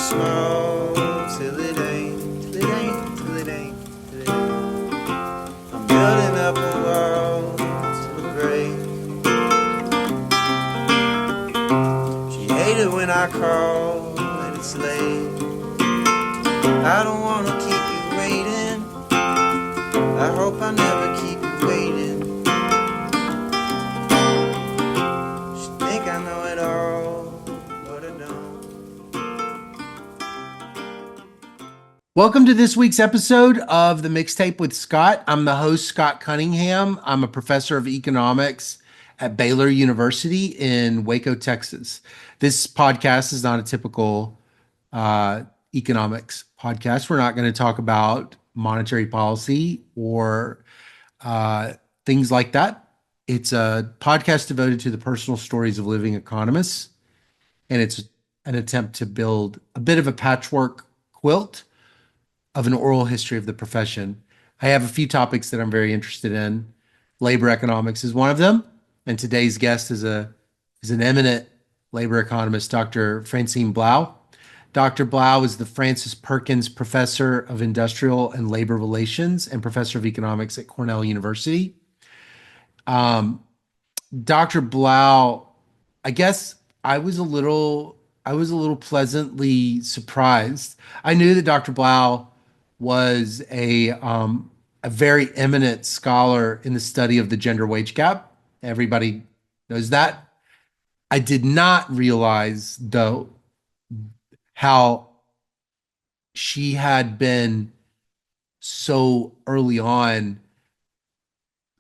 small till it ain't, till it ain't, till it ain't, till it ain't. I'm building up a wall till it breaks. She hated when I call and it's late. I don't wanna keep you waiting. I hope I never keep you waiting. She think I know it all, but I don't. Welcome to this week's episode of the Mixtape with Scott. I'm the host, Scott Cunningham. I'm a professor of economics at Baylor University in Waco, Texas. This podcast is not a typical economics podcast. We're not going to talk about monetary policy or things like that. It's a podcast devoted to the personal stories of living economists, and it's an attempt to build a bit of a patchwork quilt of an oral history of the profession. I have a few topics that I'm very interested in. Labor economics is one of them, and today's guest is an eminent labor economist, Dr. Francine Blau. Dr. Blau is the Francis Perkins Professor of Industrial and Labor Relations and Professor of Economics at Cornell University. Dr. Blau, I guess I was a little pleasantly surprised. I knew that Dr. Blau was a very eminent scholar in the study of the gender wage gap. Everybody knows that. I did not realize, though, how she had been so early on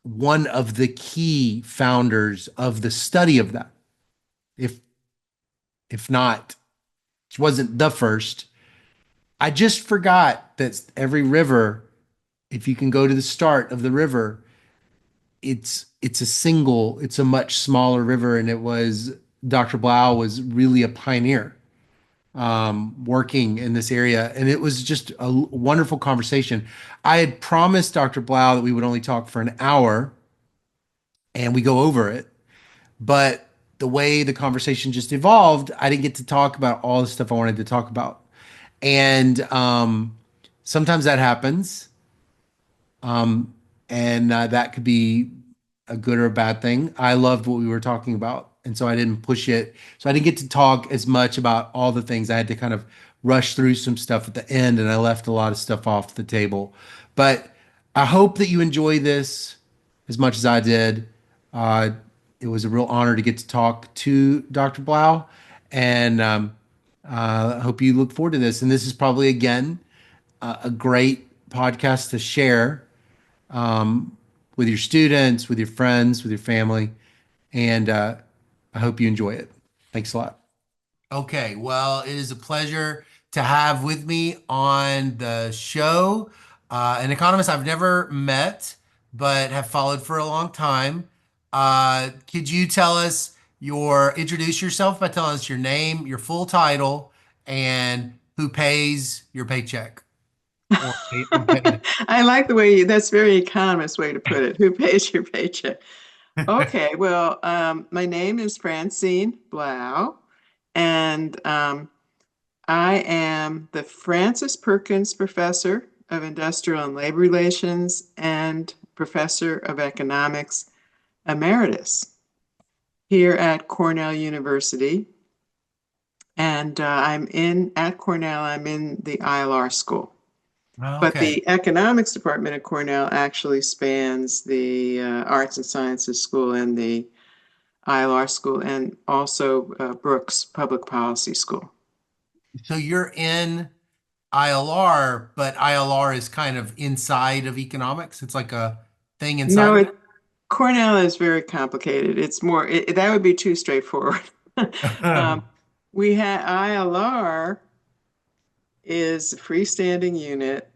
one of the key founders of the study of that. If if not, she wasn't the first. I just forgot that every river, if you can go to the start of the river, it's a much smaller river, and it was Dr. Blau was really a pioneer working in this area, and it was just a wonderful conversation. I had promised Dr. Blau that we would only talk for an hour, and we go over it, but the way the conversation just evolved, I didn't get to talk about all the stuff I wanted to talk about, and sometimes that happens. And that could be a good or a bad thing. I loved what we were talking about, and so I didn't push it. So I didn't get to talk as much about all the things. I had to kind of rush through some stuff at the end, and I left a lot of stuff off the table. But I hope that you enjoy this as much as I did. Uh, it was a real honor to get to talk to Dr. Blau, and I hope you look forward to this. And this is probably, again, a great podcast to share with your students, with your friends, with your family. And I hope you enjoy it. Thanks a lot. Okay, well, it is a pleasure to have with me on the show an economist I've never met, but have followed for a long time. Could you introduce yourself by telling us your name, your full title, and who pays your paycheck? I like the way that's very economist way to put it. Who pays your paycheck? Okay, well, my name is Francine Blau, and I am the Francis Perkins Professor of Industrial and Labor Relations and Professor of Economics Emeritus here at Cornell University. And at Cornell, I'm in the ILR school. Oh, But okay. the economics department at Cornell actually spans the arts and sciences school and the ILR school, and also Brooks Public Policy School. So you're in ILR, but ILR is kind of inside of economics. It's like a thing inside No, of it. Cornell is very complicated. It's more, that would be too straightforward. We have ILR is a freestanding unit,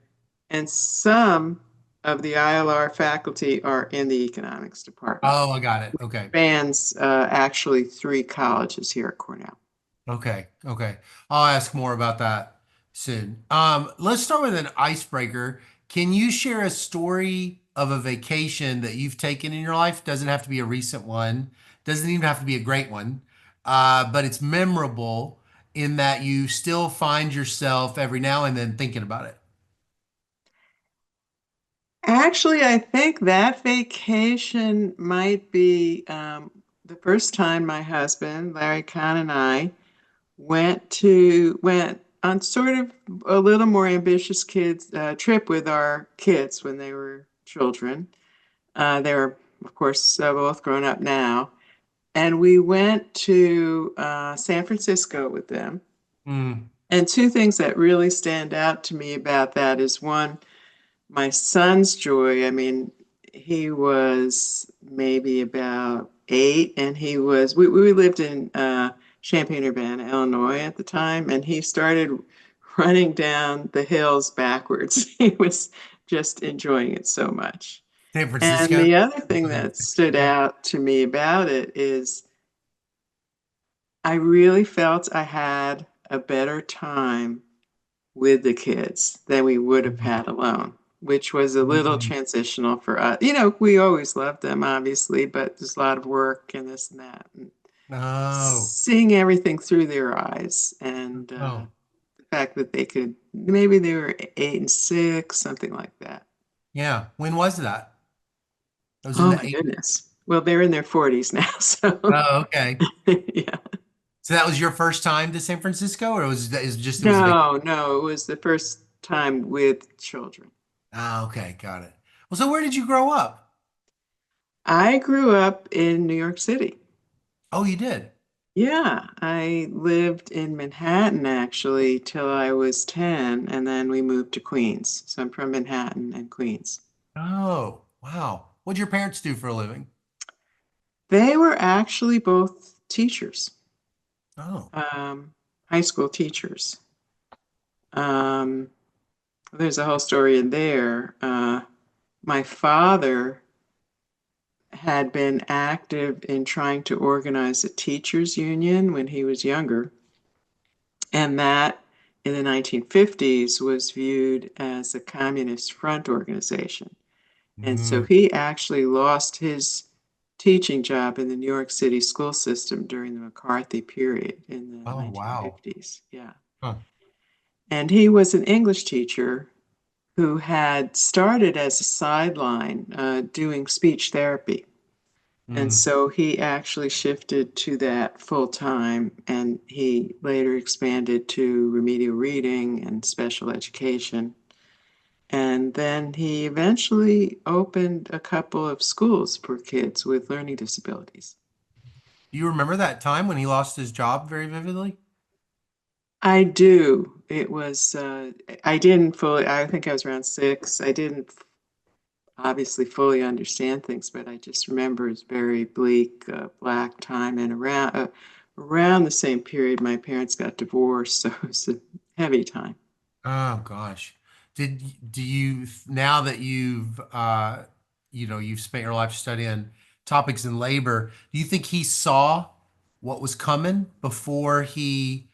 and some of the ILR faculty are in the economics department. Oh, I got it. Okay. Spans actually 3 colleges here at Cornell. Okay. Okay. I'll ask more about that soon. Let's start with an icebreaker. Can you share a story of a vacation that you've taken in your life? Doesn't have to be a recent one. Doesn't even have to be a great one. But it's memorable in that you still find yourself every now and then thinking about it? Actually, I think that vacation might be the first time my husband, Larry Kahn, and I went on sort of a little more ambitious kids trip with our kids when they were children. They're, of course, both grown up now. And we went to San Francisco with them. Mm. And two things that really stand out to me about that is one, my son's joy. I mean, he was maybe about 8, and we lived in Champaign-Urbana, Illinois at the time, and he started running down the hills backwards. He was just enjoying it so much. San And Francisco? the other thing that stood out to me about it is I really felt I had a better time with the kids than we would have had alone, which was a little Mm. transitional for us. You know, we always loved them, obviously, but there's a lot of work and this and that. And Oh, seeing everything through their eyes and oh, the fact that maybe they were 8 and 6, something like that. yeah. When was that? That was in Oh the my eight. goodness. Well, they're in their 40s now, so Oh, okay. yeah. So that was your first time to San Francisco, or it was a vacation? No, no, it was the first time with children. Ah, okay, got it. Well, so where did you grow up? I grew up in New York City. Oh, you did. Yeah, I lived in Manhattan actually till I was 10, and then we moved to Queens. So I'm from Manhattan and Queens. Oh, wow. What'd your parents do for a living? They were actually both teachers, Oh. um, high school teachers. Um, there's a whole story in there. My father had been active in trying to organize a teachers union when he was younger, and that in the 1950s was viewed as a communist front organization. And so Mm. he actually lost his teaching job in the New York City school system during the McCarthy period in the Oh, wow. 1950s. Yeah. Huh. And he was an English teacher who had started as a sideline doing speech therapy. And Mm. so he actually shifted to that full time, and he later expanded to remedial reading and special education. And then he eventually opened a couple of schools for kids with learning disabilities. Do you remember that time when he lost his job very vividly? I do. I didn't fully, I think I was around 6. I didn't obviously fully understand things, but I just remember it's very bleak, black time. And around the same period, my parents got divorced, so it was a heavy time. Oh gosh. Do you now that you've spent your life studying topics in labor, do you think he saw what was coming before he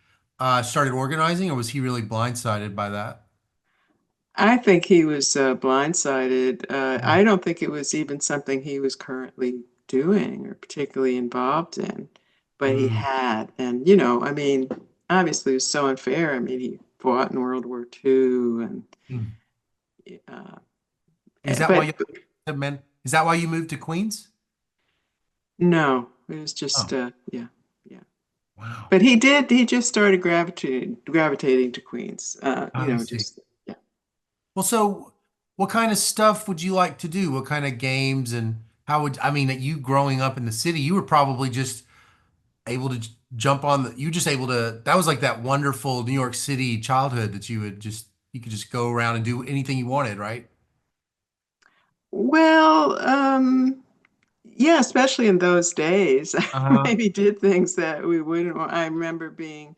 started organizing, or was he really blindsided by that? I think he was blindsided. Mm. I don't think it was even something he was currently doing or particularly involved in, but he Mm. had. And, you know, I mean, obviously it was so unfair. I mean, he fought in World War II and, Mm. uh, Is that why but you is that why you moved to Queens? no, it was just, Oh, yeah, yeah. wow. But he just started gravitating to Queens, I see. just, yeah. Well, so what kind of stuff would you like to do? What kind of games and how would I mean that you growing up in the city, you were probably just able to jump on you just able to that was like that wonderful New York City childhood that you could just go around and do anything you wanted, right? Well, yeah, especially in those days, Uh-huh. maybe did things that we wouldn't want. I remember being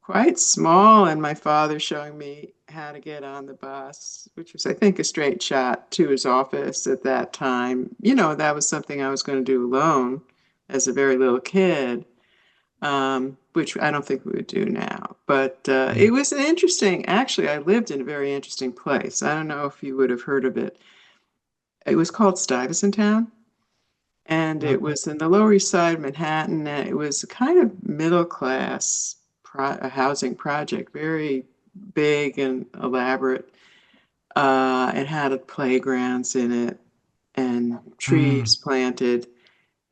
quite small and my father showing me how to get on the bus, which was, I think, a straight shot to his office at that time. You know, that was something I was going to do alone as a very little kid, which I don't think we would do now. But it was an interesting, actually, I lived in a very interesting place. I don't know if you would have heard of it. It was called Stuyvesant Town. And it Okay. was in the Lower East Side of Manhattan. And it was a kind of middle class a housing project, very big and elaborate. It had playgrounds in it and Mm. trees planted.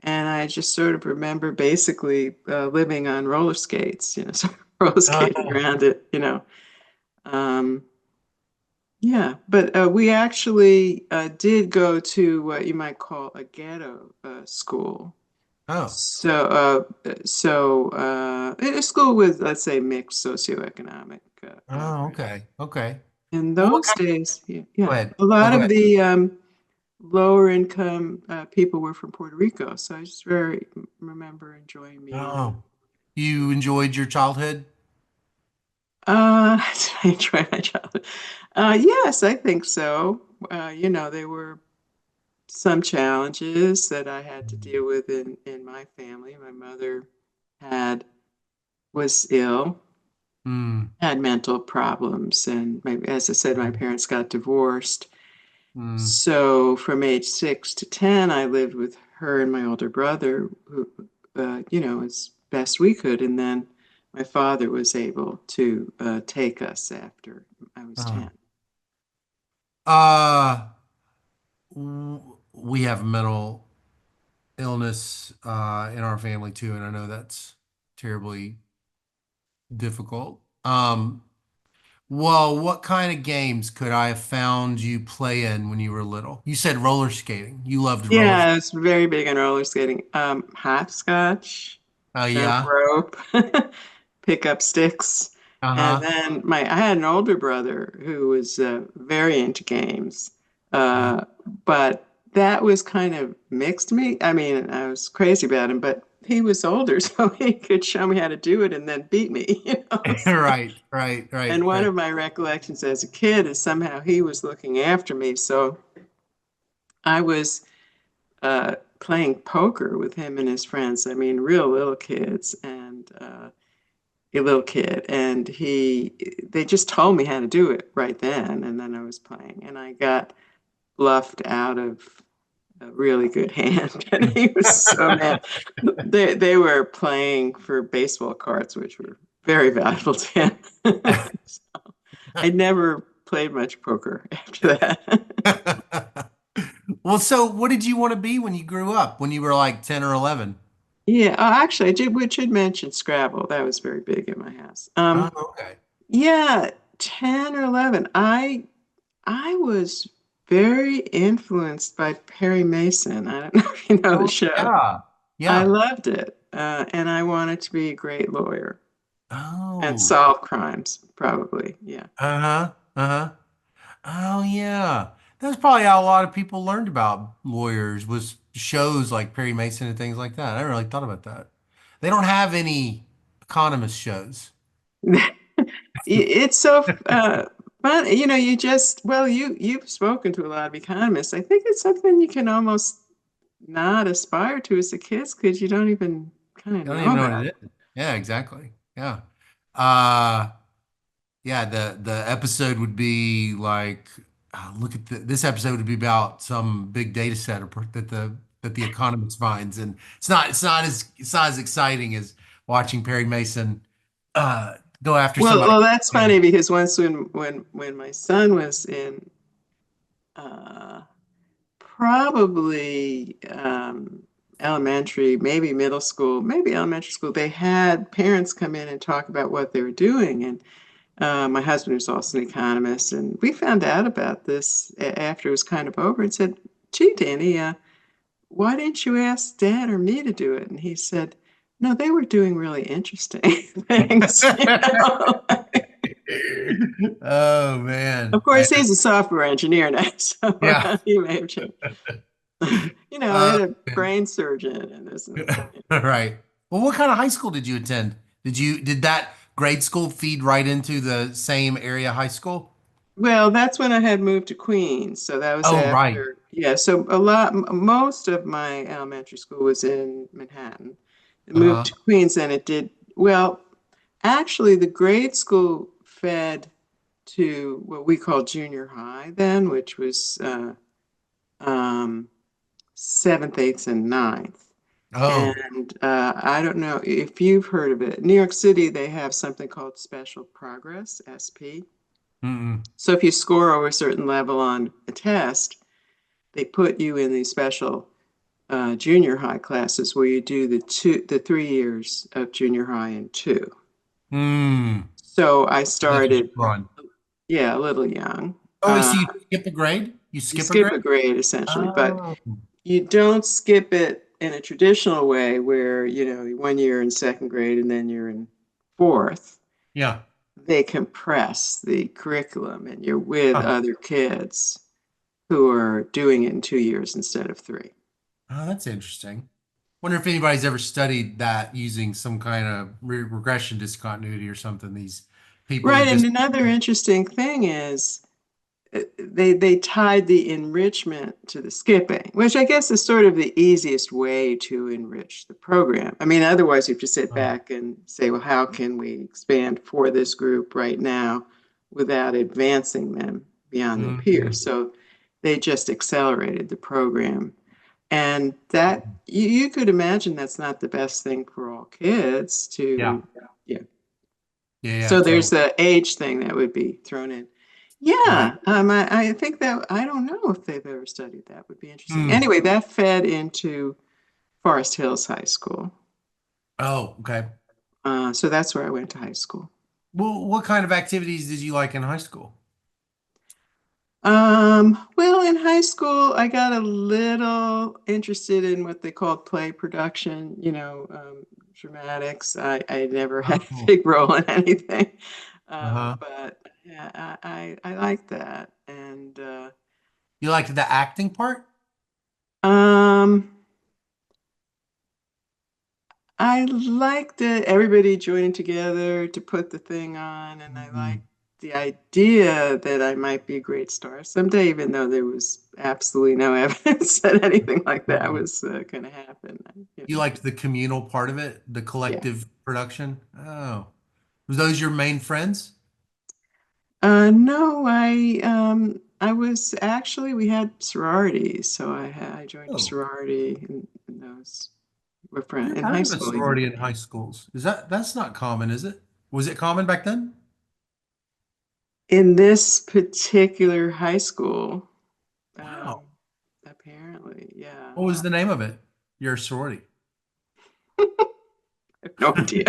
And I just sort of remember basically living on roller skates, so roller skating Oh. around it, Um, yeah, but we actually did go to what you might call a ghetto school. Oh. So a school with, let's say, mixed socioeconomic Oh, background. okay. Okay. In Well, what those kind days, yeah, go yeah, ahead. a No, lot go of ahead. the lower income people were from Puerto Rico, so I just very remember enjoying meeting them. Oh, you enjoyed your childhood? Did I enjoy my childhood? Yes, I think so. There were some challenges that I had to deal with in my family. My mother had was ill, Mm, had mental problems, and as I said, my parents got divorced. mm. So from age 6 to 10, I lived with her and my older brother, who, as best we could. And then my father was able to take us after I was Oh. 10. Uh, we have mental illness in our family too, and I know that's terribly difficult. Well, what kind of games could I have found you playing when you were little? You said roller skating. You loved roller. Yeah, I was very big on roller skating. Hopscotch, Oh jump yeah. rope, pick up sticks. And Uh-huh. then I had an older brother who was very into games. Uh, Uh, but that was kind of mixed me. I mean, I was crazy about him, but he was older, so he could show me how to do it and then beat me. right, right, And right, one right. of my recollections as a kid is somehow he was looking after me. So I was playing poker with him and his friends. I mean, real little kids and a little kid. And they just told me how to do it right then. And then I was playing, and I got bluffed out of a really good hand. And he was so mad. They were playing for baseball cards, which were very valuable to him. I never played much poker after that. Well, so what did you want to be when you grew up, when you were like 10 or 11? Yeah, actually, we should mention Scrabble. That was very big in my house. Oh, okay. Yeah, 10 or 11. I was very influenced by Perry Mason. I don't know if you know the Oh, show. yeah. I Yeah. loved it, and I wanted to be a great lawyer and Oh, solve crimes, probably. Yeah. uh-huh. Uh-huh. Oh, yeah. That's probably how a lot of people learned about lawyers was shows like Perry Mason and things like that. I never really thought about that. They don't have any economist shows. It's so fun. You've spoken to a lot of economists. I think it's something you can almost not aspire to as a kid because you don't even kind of I don't know even know what about it is. Yeah, exactly. Yeah. Uh, yeah, the episode would be like, look at this episode would be about some big data set that the economist finds, and it's not as exciting as watching Perry Mason uh, go after somebody. Well, that's funny because once when my son was in uh, probably elementary, maybe middle school, maybe elementary school, they had parents come in and talk about what they were doing. And my husband was also an economist, and we found out about this after it was kind of over and said, "Gee, Danny, why didn't you ask Dad or me to do it?" And he said, "No, they were doing really interesting things." Oh man. Of course, he's a software engineer now, so Yeah. he may have changed. I Uh, had a brain surgeon and this and that. right. Well, what kind of high school did you attend? Did that grade school feed right into the same area high school? Well, that's when I had moved to Queens, so that was Oh, right. after. Yeah, so most of my elementary school was in Manhattan. I moved Uh-huh. to Queens, and it did well. Actually, the grade school fed to what we call junior high then, which was um, seventh, eighth, and ninth. Oh. And I don't know if you've heard of it. New York City, they have something called Special Progress, SP. Mm-mm. So if you score over a certain level on a test, they put you in these special junior high classes where you do the 3 years of junior high in two. Mm. So I That's what started, you're on. yeah, a little young. Oh, so you skip a grade? You You skip a skip grade? a grade essentially, but Oh. you don't skip it in a traditional way where, 1 year in second grade and then you're in fourth. Yeah. They compress the curriculum and you're with Huh. other kids who are doing it in 2 years instead of three. Oh, that's interesting. Wonder if anybody's ever studied that using some kind of regression discontinuity or something. These people that Right, and just, another interesting thing is they tied the enrichment to the skipping, which I guess is sort of the easiest way to enrich the program. I mean, otherwise you have to sit oh, back and say, well, how can we expand for this group right now without advancing them beyond their peers? mhm. So they just accelerated the program. And that you could imagine that's not the best thing for all kids Yeah. to, yeah. Yeah, yeah, So there's totally. the age thing that would be thrown in. Right. Yeah, I think that I don't know if they've ever studied that. Would be interesting. Hmm. Anyway, that fed into Forest Hills High School. Oh, okay. So that's where I went to high school. Well, what kind of activities did you like in high school? Well, in high school, I got a little interested in what they called play production, dramatics. I never had a Oh, big role in anything, uh-huh. but yeah, I like that. And You liked the acting part? um, I liked it, everybody joining together to put the thing on, and I Mhm. liked the idea that I might be a great star someday, even though there was absolutely no evidence that anything like that Mhm. was going to happen. You liked the communal part of it, the Yeah. collective production? Oh. Was those your main friends? No, I was actually we had sororities, so I joined a Oh, sorority, and those were I've friends never in high heard of a school even. sorority in high schools. That's not common, is it? Was it common back then? In this particular high school, Wow. um, apparently, yeah. What was the name of it? Your sorority. I have no idea.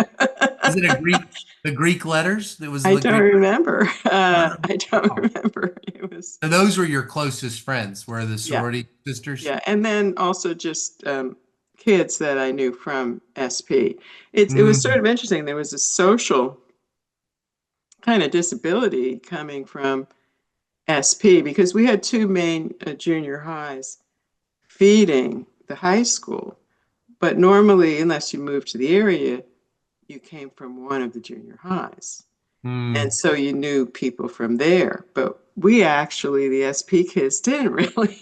Is it the Greek letters? That was I the don't Greek. remember. I don't Wow. remember. It was, So those were your closest friends, were the yeah, sorority sisters? yeah. And then also just kids that I knew from SP. It was sort Mm. of interesting. There was a social kind of disability coming from SP because we had two main junior highs feeding the high school. But normally, unless you moved to the area, you came from one of the junior highs. And Mm. so you knew people from there. But we actually, the SP kids, didn't really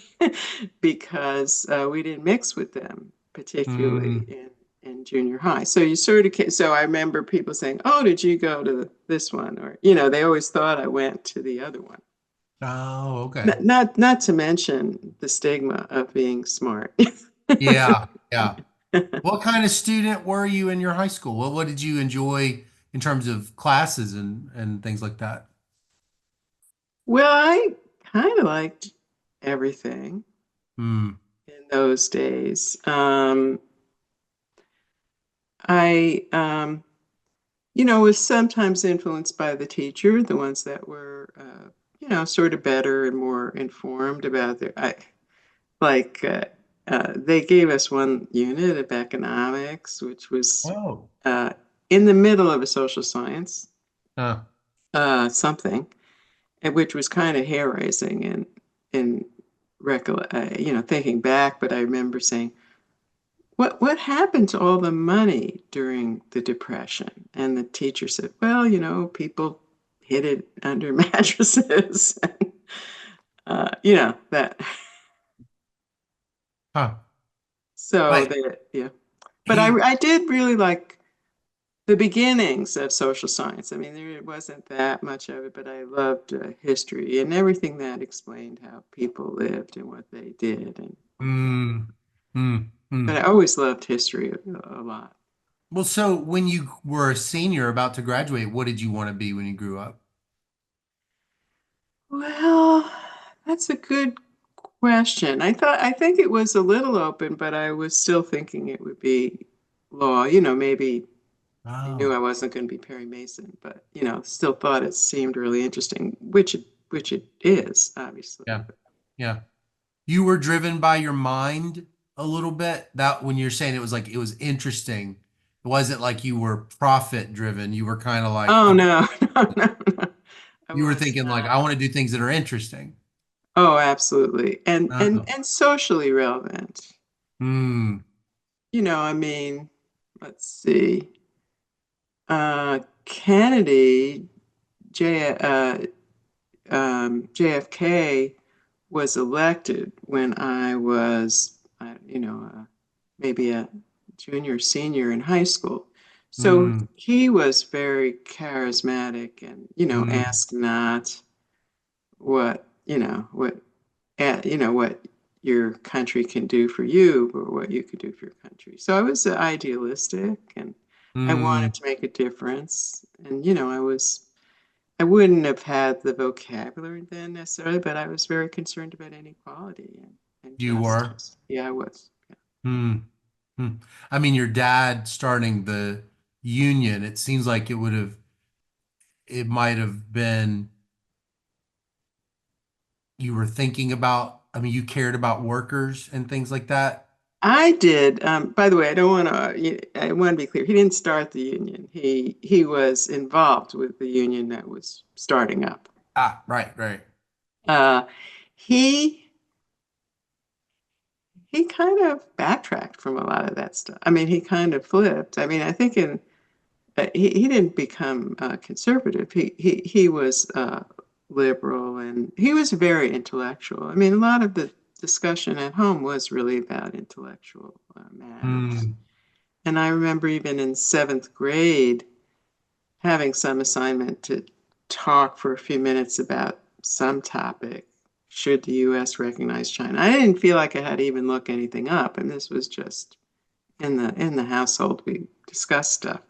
because we didn't mix with them, particularly Mm. in junior high. So you sort of, so I remember people saying, oh, did you go to this one? Or, they always thought I went to the other one. Oh, okay. Not to mention the stigma of being smart. Yeah, yeah. What kind of student were you in your high school? What did you enjoy in terms of classes and things like that? Well, I kind of liked everything Hmm. in those days. I, was sometimes influenced by the teacher, the ones that were, sort of better and more informed about like, they gave us one unit of economics, which was Oh. uh, in the middle of a social science, Uh, something, and which was kind of hair raising and in thinking back. But I remember saying, what happened to all the money during the Depression? And the teacher said, well, people hid it under mattresses. And, that. huh. So But that, yeah. But he, I did really like the beginnings of social science. I mean, there wasn't that much of it, but I loved history and everything that explained how people lived and what they did and all that. mm, mm. Hmm. but I always loved history a lot. Well, so when you were a senior about to graduate, what did you want to be when you grew up? Well, that's a good question. I think it was a little open, but I was still thinking it would be law. Maybe I knew I Oh, wasn't going to be Perry Mason, but still thought it seemed really interesting, which it is, obviously. yeah. Yeah. You were driven by your mind a little bit. That when you're saying it was like it was interesting, it wasn't like you were profit driven. You were kind of like Oh no, no, no, no. I you were was thinking like not. I want to do things that are interesting. Oh, absolutely. And and Oh. and socially relevant. Hmm. I mean, let's see. Kennedy, JFK was elected when I was, maybe a junior, senior in high school. So Hmm. he was very charismatic and, Hmm. ask not what your country can do for you, but what you could do for your country. So I was idealistic and I wanted Hmm. to make a difference. And, I wouldn't have had the vocabulary then necessarily, but I was very concerned about inequality and You were. justice. Yeah, I was. Yeah. Hmm. Hmm. I mean, your dad starting the union, it seems like it might have been you were thinking about, I mean, you cared about workers and things like that. I did. By the way, I want to be clear. He didn't start the union. He was involved with the union that was starting up. Ah, right, right. Uh, he he kind of backtracked from a lot of that stuff. I mean, he kind of flipped. I mean, I think he didn't become conservative. He was liberal and he was very intellectual. I mean, a lot of the discussion at home was really about intellectual matters. Hmm. And I remember even in seventh grade having some assignment to talk for a few minutes about some topic. Should the US recognize China? I didn't feel like I had to even look anything up, and this was just in the household we discussed stuff.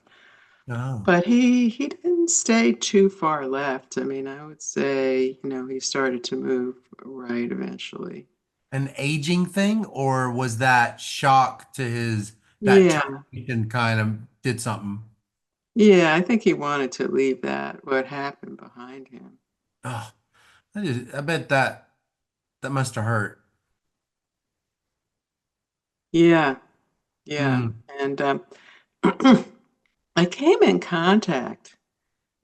Oh. But he didn't stay too far left. I mean, I would say, he started to move right eventually. An aging thing, or was that shock to his that Yeah. termination kind of did something? Yeah, I think he wanted to leave what happened behind him. Oh, I bet that must have hurt. Yeah, yeah. Mm, And I came in contact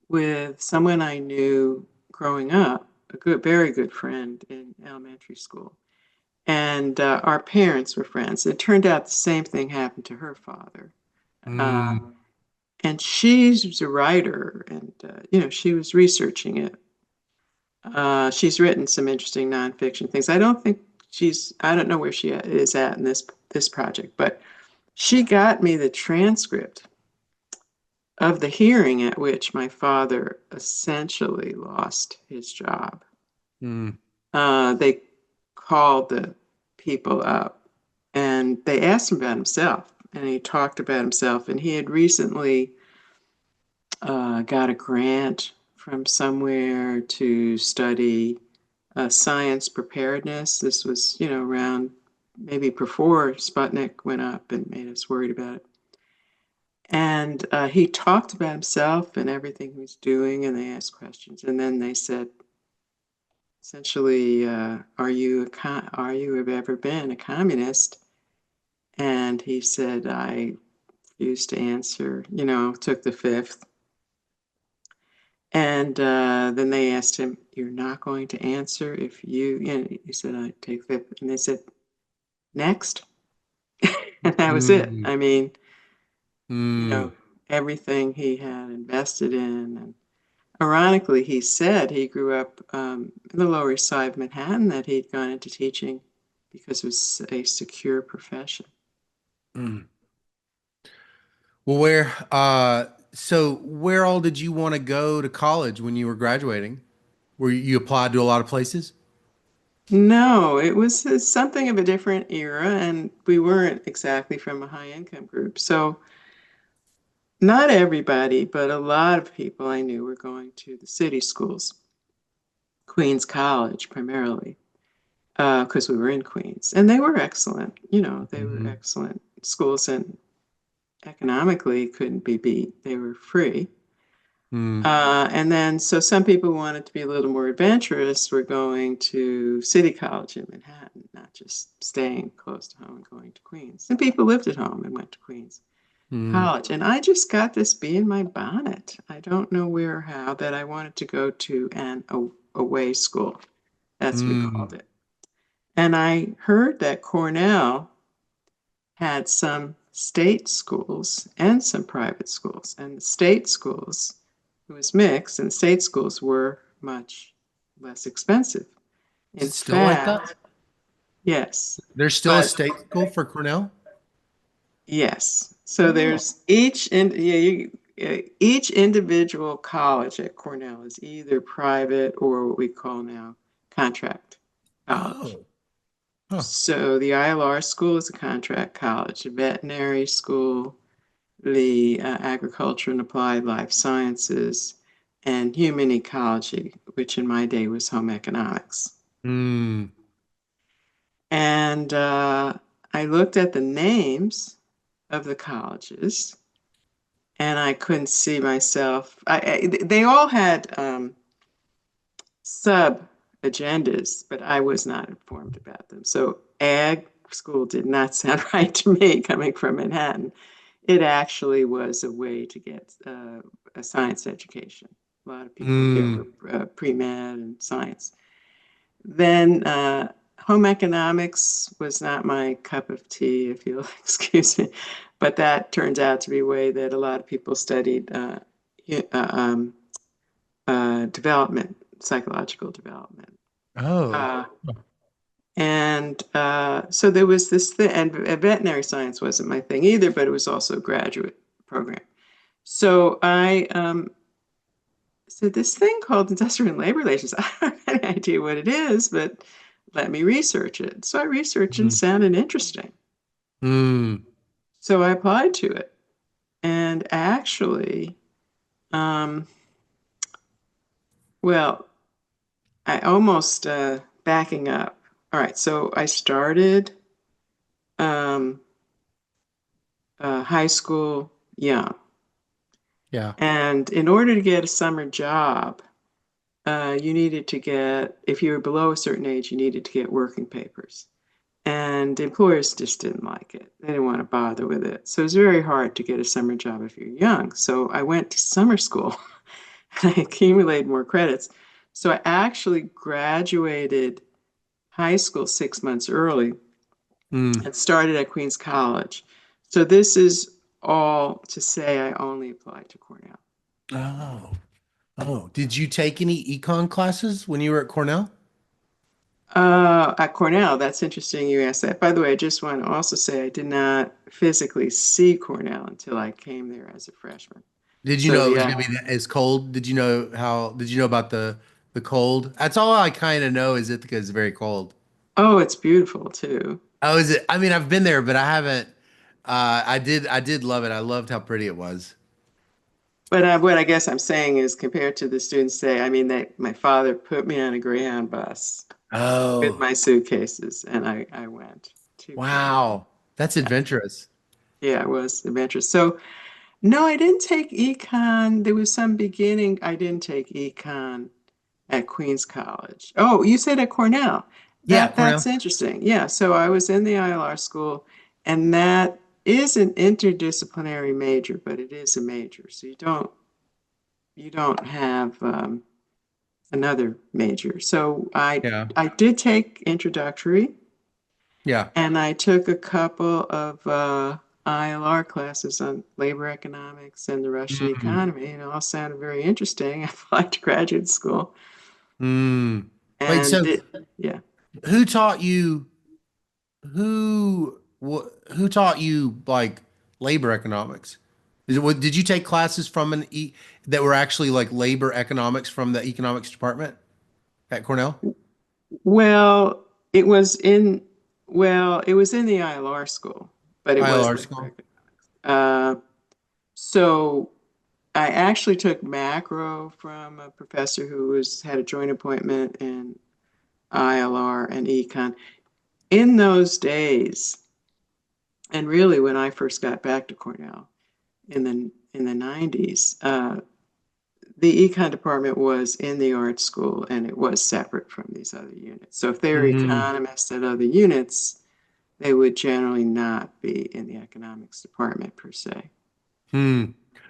with someone I knew growing up, a very good friend in elementary school. And our parents were friends. It turned out the same thing happened to her father. mm, Um, and she was a writer, and she was researching it. She's written some interesting nonfiction things. I don't know where she is at in this project, but she got me the transcript of the hearing at which my father essentially lost his job. mm, They called the people up and they asked him about himself, and he talked about himself. And he had recently got a grant from somewhere to study science preparedness. This was, around maybe before Sputnik went up and made us worried about it. And he talked about himself and everything he was doing, and they asked questions. And then they said, essentially, are you have ever been a communist? And he said, I used to answer, took the fifth. And then they asked him, "You're not going to answer if he said, I take the fifth." And they said, "Next." And that was it. mm, I mean, you know, mm. everything he had invested in. And ironically, he said he grew up in the Lower East Side of Manhattan, that he'd gone into teaching because it was a secure profession. Mm. Well, where all did you want to go to college when you were graduating? Were you applied to a lot of places? No, it was something of a different era, and we weren't exactly from a high income group. So, not everybody, but a lot of people I knew were going to the city schools, Queens College primarily, because we were in Queens. And they were excellent. They were Hmm. excellent schools, and economically couldn't be beat. They were free. Mm, And then, so some people wanted to be a little more adventurous were going to City College in Manhattan, not just staying close to home and going to Queens. And people lived at home and went to Queens mm, College. And I just got this bee in my bonnet. I don't know where or how that I wanted to go to an away school. That's what we called mm. it. And I heard that Cornell had some state schools and some private schools. And the state schools, it was mixed, and state schools were much less expensive. Is In it still like that? fact, yes, There's still a but state school for Cornell? yes. So Oh. there's each individual college at Cornell is either private or what we call now contract college. Oh. Huh. So the ILR school is a contract college, the veterinary school, the agriculture and applied life sciences, and human ecology, which in my day was home economics. Mm. And I looked at the names of the colleges, and I couldn't see myself. They all had sub agendas, but I was not informed about them. So ag school did not sound right to me coming from Manhattan. It actually was a way to get a science education. A lot of people there Mm. were pre-med and science. Then home economics was not my cup of tea, if you'll excuse me, but that turns out to be a way that a lot of people studied uh, um, development, psychological development. Oh. Uh, and so there was this thing, and veterinary science wasn't my thing either, but it was also a graduate program. So I said, this thing called industrial and labor relations, I don't have any idea what it is, but let me research it. So I researched and Mm. sounded interesting. Mm. So I applied to it. And actually, um, well, I almost backing up. All right, so I started um, high school young. Yeah. And in order to get a summer job, you needed to get, if you were below a certain age, you needed to get working papers. And employers just didn't like it. They didn't want to bother with it. So it was very hard to get a summer job if you're young. So I went to summer school and I accumulated more credits. So I actually graduated high school 6 months early Mm. and started at Queens College. So this is all to say I only applied to Cornell. Oh. Oh. Did you take any econ classes when you were at Cornell? At Cornell, that's interesting you asked that. By the way, I just want to also say I did not physically see Cornell until I came there as a freshman. Did you So know it was gonna yeah. be as cold? Did you know about the cold? That's all I kind of know is it because it's very cold. Oh, it's beautiful too. Oh, is it? I mean, I've been there, but I haven't. I did love it. I loved how pretty it was. But what I guess I'm saying is compared to the students today, I mean, my father put me on a Greyhound bus with Oh, my suitcases and I went to Cornell. wow. That's Yeah. adventurous. Yeah, it was adventurous. So no, I didn't take econ. There was some beginning. I didn't take econ at Queens College. Oh, you said at Cornell. Yeah, That's Cornell. interesting. Yeah, so I was in the ILR school, and that is an interdisciplinary major, but it is a major. So you don't have another major. So I Yeah. I did take introductory, Yeah. and I took a couple of ILR classes on labor economics and the Russian Mm. economy, and it all sounded very interesting. I applied to graduate school, Mm. Wait, and so yeah. who taught you who taught you like labor economics? Did you take classes from that were actually like labor economics from the economics department at Cornell? Well, it was in it was in the ILR school, but it was ILR labor school? economics. So I actually took macro from a professor who had a joint appointment in ILR and econ. In those days, and really when I first got back to Cornell in the 90s, the econ department was in the art school and it was separate from these other units. So if they were Mm-hmm. economists at other units, they would generally not be in the economics department per se. Hmm.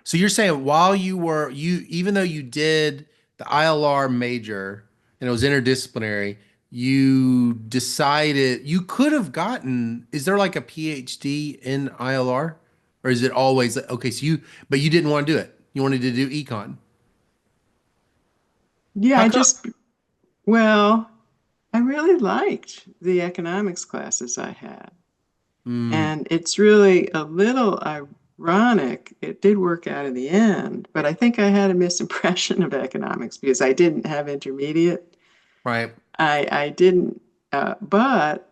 So you're saying while even though you did the ILR major and it was interdisciplinary, you decided you could have gotten, is there like a PhD in ILR? Or is it always okay? But you didn't want to do it. You wanted to do econ. Yeah, How come? well, I really liked the economics classes I had. Hmm. And it's really a little ironic. It did work out in the end, but I think I had a misimpression of economics because I didn't have intermediate. Right. I didn't, but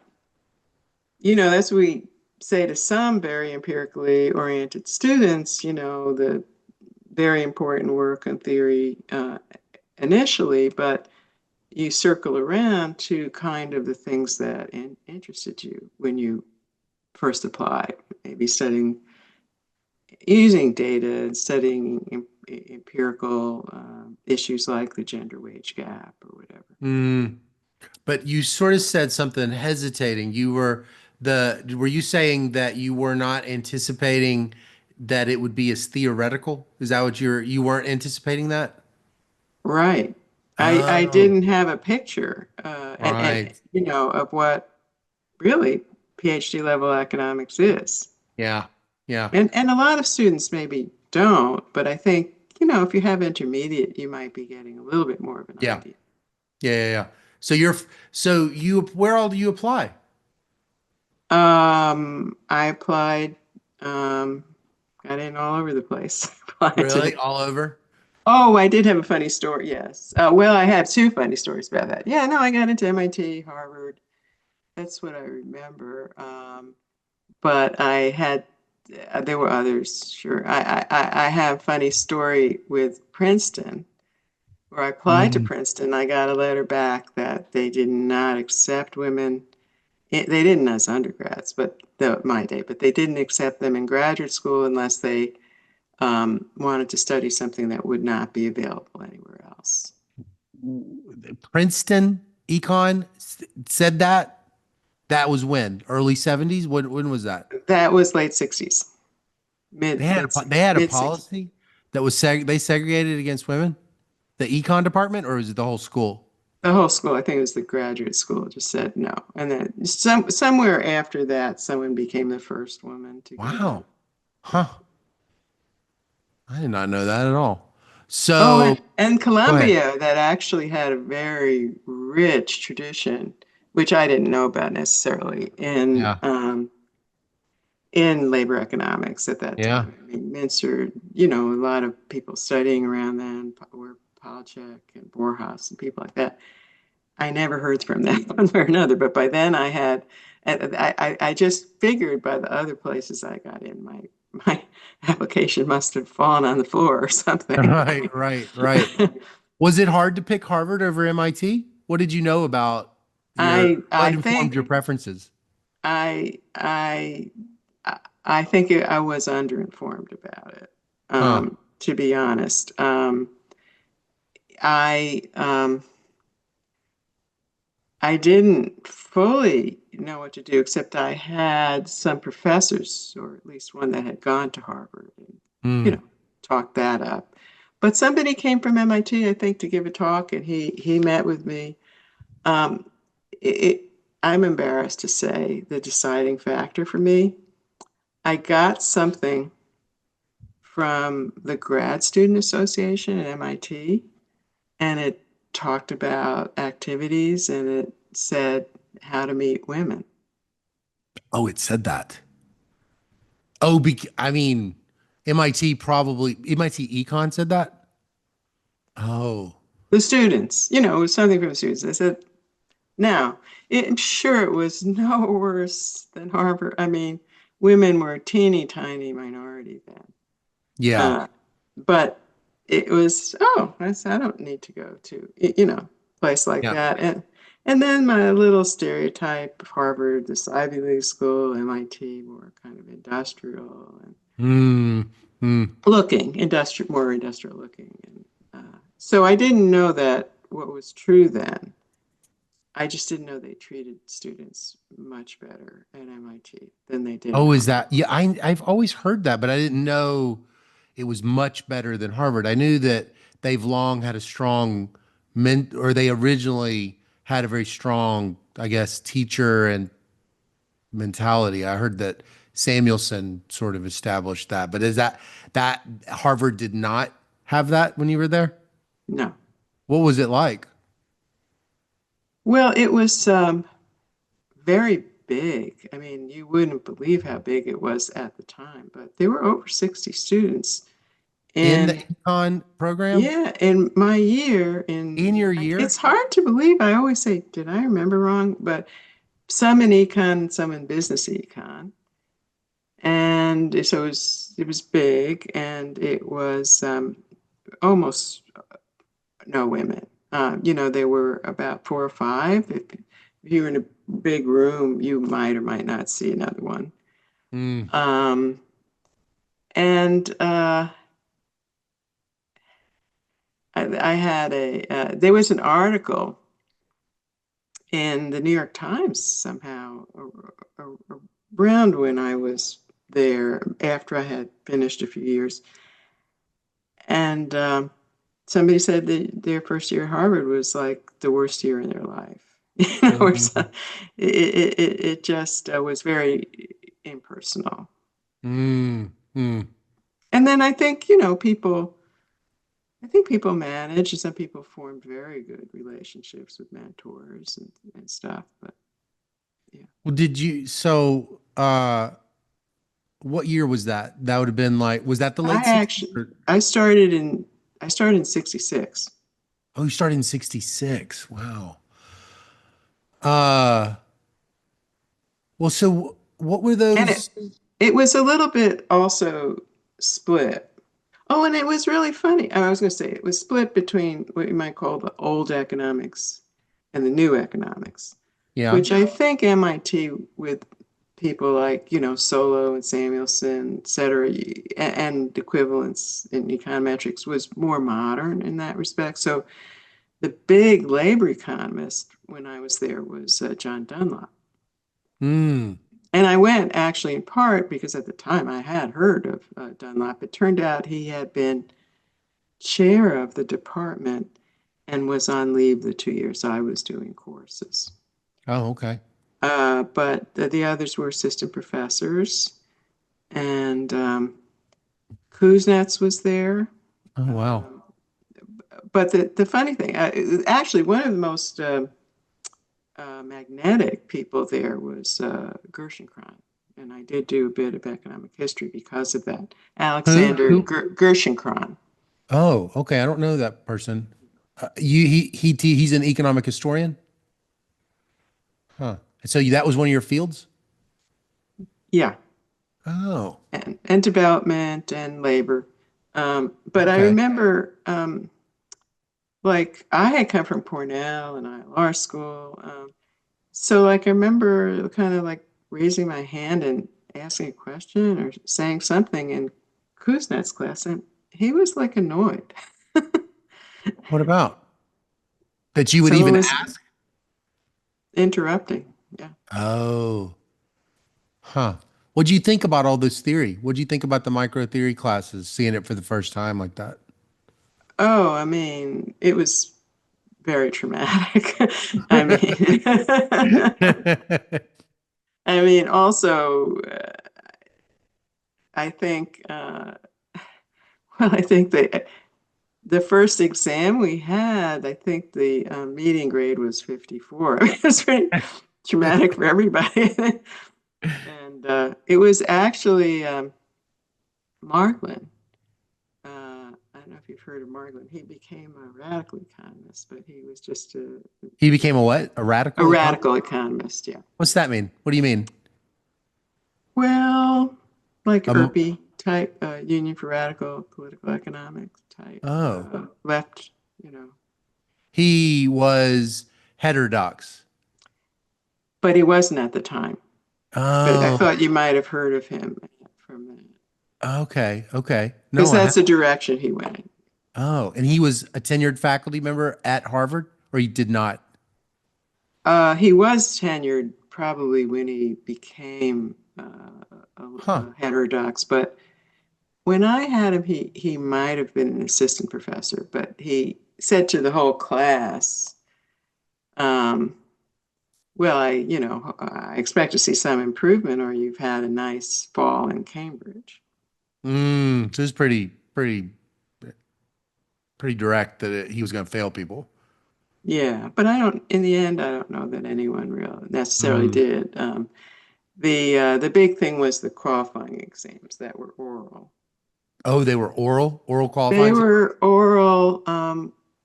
that's what we say to some very empirically oriented students, the very important work on theory initially, but you circle around to kind of the things that interested you when you first applied, maybe studying using data and studying empirical issues like the gender wage gap or whatever. Hmm. But you sort of said something hesitating. Were you saying that you were not anticipating that it would be as theoretical? Is that what you weren't anticipating that? Right. I Oh, didn't have a picture and right. of what really PhD level economics is. Yeah. Yeah. And a lot of students maybe don't, but I think, if you have intermediate, you might be getting a little bit more of an Yeah. idea. Yeah. Yeah. Yeah. Where all do you apply? I applied, um, got in all over the place. Applied to Really? All over? Oh, I did have a funny story. Yes. Well, I have two funny stories about that. Yeah, no, I got into MIT, Harvard. That's what I remember. But there were others. Sure. I have a funny story with Princeton, where I applied to Mm, Princeton. I got a letter back that they did not accept women. They didn't as undergrads, but my day, but they didn't accept them in graduate school unless they wanted to study something that would not be available anywhere else. Princeton said that. That was when? Early 70s? When was that? That was late 60s, They mid had mid they had a mid 60s. policy that they segregated against women? The econ department, or is it the whole school? The whole school, I think it was the graduate school, just said no. And then somewhere after that, someone became the first woman to get in. Wow. Huh. I did not know that at all. Oh, So and go ahead. Columbia, that actually had a very rich tradition, which I didn't know about necessarily Yeah. in labor economics at that Yeah. time. I mean, Mincer, a lot of people studying around then were Palachuk and Borjas and people like that. I never heard from them one way or another, but by then I just figured by the other places I got in, my application must have fallen on the floor or something. Right, right, right. Was it hard to pick Harvard over MIT? What did you know about I what informed your think preferences? I I I think I was underinformed about it. Huh. To be honest, I I didn't fully know what to do, except I had some professors, or at least one that had gone to Harvard, and you Hmm. know, talked that up. But somebody came from MIT, I think, to give a talk, and he met with me. Um, it, I'm embarrassed to say the deciding factor for me. I got something from the Grad Student Association at MIT, and it talked about activities, and it said how to meet women. Oh, it said that. Oh, I mean, MIT Econ said that. Oh, The students, it was something from the students. They said, Now, I'm sure it was no worse than Harvard. I mean, women were a teeny tiny minority then. Yeah. Uh, but it was, I don't need to go to, place like Yeah. that. And then my little stereotype of Harvard, this Ivy League school, MIT, more kind of industrial and Mm, mm. more industrial looking. And so I didn't know that what was true then. I just didn't know they treated students much better at MIT than they did at Oh, is Harvard. that? Yeah, I've always heard that, but I didn't know it was much better than Harvard. I knew that they've long had a strong or they originally had a very strong, I guess, teacher and mentality. I heard that Samuelson sort of established that, but is that Harvard did not have that when you were there? No. What was it like? Well, it was very big. I mean, you wouldn't believe how big it was at the time, but there were over 60 students. In the And econ program? yeah, in my year, In your year? it's hard to believe. I always say, did I remember wrong? But some in econ, some in business econ. And so it was big, and it was almost no women. There were about four or five. If you were in a big room, you might or might not see another one. Mm. Um, and I had there was an article in the New York Times somehow around when I was there after I had finished a few years. And somebody said that their first year at Harvard was like the worst year in their life. Mm. It just was very impersonal. Mm. Mm. And then I think people manage, and some people formed very good relationships with mentors and stuff. But yeah, Well, what year was that? That would have been like, was that the I late 60s? actually I started in '66, Oh, you started in 66. Wow. Uh, well, so what were and those? it was a little bit also split. Oh, and it was really funny. I was going to say it was split between what you might call the old economics and the new economics, Yeah. which I think MIT with people like, Solow and Samuelson, et cetera, and equivalents in econometrics was more modern in that respect. So the big labor economist when I was there was John Dunlop. Mm. And I went actually in part because at the time I had heard of Dunlop. It turned out he had been chair of the department and was on leave the 2 years I was doing courses. Oh, okay. But the others were assistant professors, and Kuznets was there. Oh, wow. Um, but the funny thing, actually, one of the most magnetic people there was Gerschenkron. And I did do a bit of economic history because of that. Alexander Who? Gerschenkron. Oh, okay. I don't know that person. He's an economic historian. Huh. So that was one of your fields? Yeah, Oh, and development and labor. But I okay. remember, like, I had come from Cornell and ILR school. So, like, I remember kind of like raising my hand and asking a question or saying something in Kuznets' class, and he was like annoyed. What about that you would Someone even was ask? interrupting. Yeah. Oh, huh. What do you think about all this theory? What do you think about the micro theory classes, seeing it for the first time like that? Oh, I mean, it was very traumatic. I mean, I mean, also, I think, I think the first exam we had, I think the meeting grade was 54. It was pretty traumatic for everybody. And it was actually Marklin, don't know if you've heard of Margolin. He became a radical economist, but he was just He became a what? A a radical economist? radical economist. Yeah. What's that mean? What do you mean? Well, like Um, URPE type, Union for Radical Political Economics type, oh, left, you know. he was heterodox. But he wasn't at the time. But I Oh, thought you might have heard of him from that. okay, okay. Because No, I that's have. the direction he went in. Oh, and he was a tenured faculty member at Harvard, or he did not? He was tenured probably when he became Huh. a heterodox, but when I had him, he might have been an assistant professor, but he said to the whole class, um, well, I expect to see some improvement, or you've had a nice fall in Cambridge. So it's pretty direct that he was going to fail people. Yeah, but in the end, I don't know that anyone really necessarily Mm. did. The big thing was the qualifying exams that were oral. Oh, they were oral They qualifying. were oral.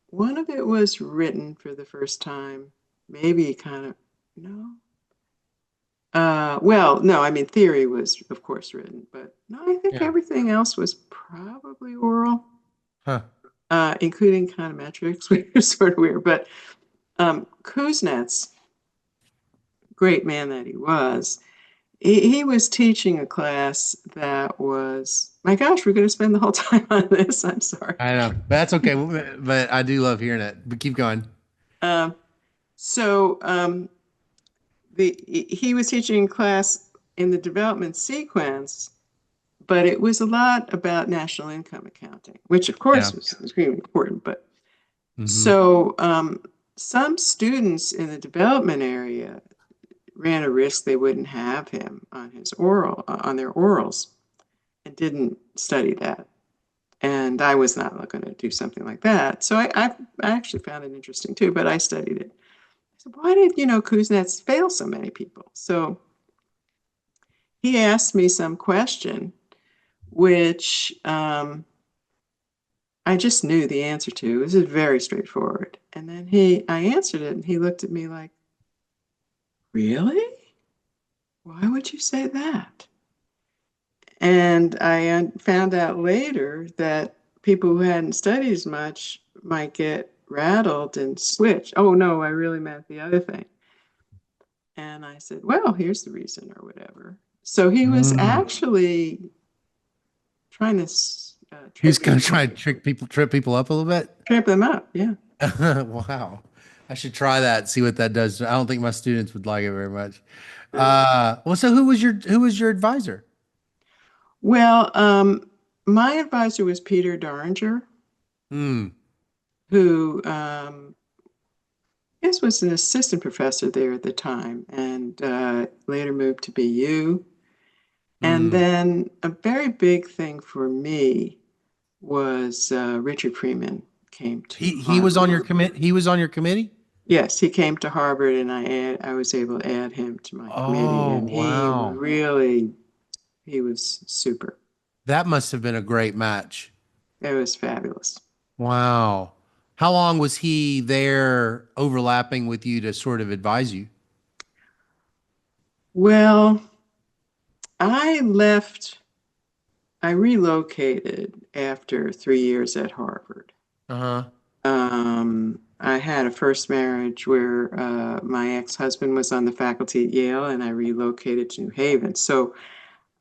One of it was written for the first time, maybe kind of, no. Well, no, I mean, theory was, of course, written, but no, I think Yeah. everything else was probably oral, Huh. including econometrics, which is sort of weird. But Kuznets, great man that he was, he was teaching a class that was, my gosh, we're going to spend the whole time on this. I'm sorry. I know. That's okay. But I do love hearing it. But keep going. Um, so he was teaching a class in the development sequence, but it was a lot about national income accounting, which of Yeah. course was extremely important. But Hmm. so some students in the development area ran a risk they wouldn't have him on his on their orals, and didn't study that. And I was not going to do something like that. So I actually found it interesting too, but I studied it. So why did, Kuznets fail so many people? So he asked me some question, which I just knew the answer to. It was very straightforward. And then I answered it, and he looked at me like, really? Why would you say that? And I found out later that people who hadn't studied as much might get rattled and switch. Oh, no, I really meant the other thing. And I said, well, here's the reason, or whatever. So he was Mm. actually trying to He's trip gonna people, try to trip people up a little bit. trip them up. Yeah. Wow. I should try that, see what that does. I don't think my students would like it very much. Well, so who was your advisor? Well, my advisor was Peter Daringer, Hmm. who I guess was an assistant professor there at the time, and later moved to BU. And Hmm. then a very big thing for me was Richard Freeman came to He was on your Harvard. commit. He was on your committee. Yes, he came to Harvard, and I was able to add him to my committee, Oh, and wow. he was super. That must have been a great match. It was fabulous. Wow. How long was he there overlapping with you to sort of advise you? Well, I left, I relocated after 3 years at Harvard. Uh-huh. I had a first marriage where my ex-husband was on the faculty at Yale, and I relocated to New Haven. So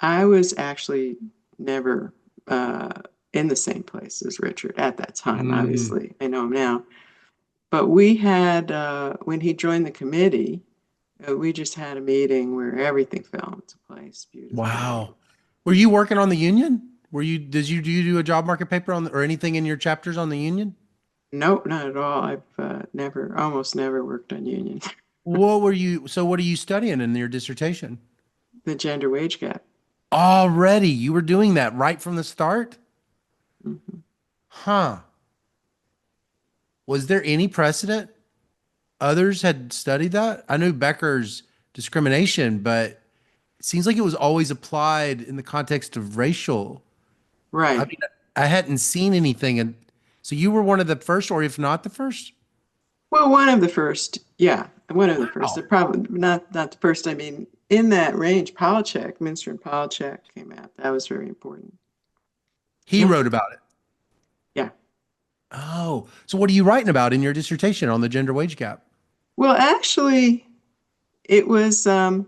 I was actually never in the same place as Richard at that time. Mm. Obviously, I know him now. But we had, when he joined the committee, we just had a meeting where everything fell into place beautifully. Wow. Were you working on the union? Do you do a job market paper on or anything in your chapters on the union? Nope, not at all. I've almost never worked on union. What are you studying in your dissertation? The gender wage gap. Already, you were doing that right from the start? Mhm. Huh. Was there any precedent? Others had studied that? I knew Becker's discrimination, but it seems like it was always applied in the context of racial. I Right. mean, I hadn't seen anything. And so you were one of the first, or if not the first? Well, one of the first, yeah, one of the first. Wow. They're probably not the first. I mean, in that range, Polachek, Minster and Polachek came out. That was very important. He Yeah, wrote about it. yeah. Oh, so what are you writing about in your dissertation on the gender wage gap? Well, actually, it was a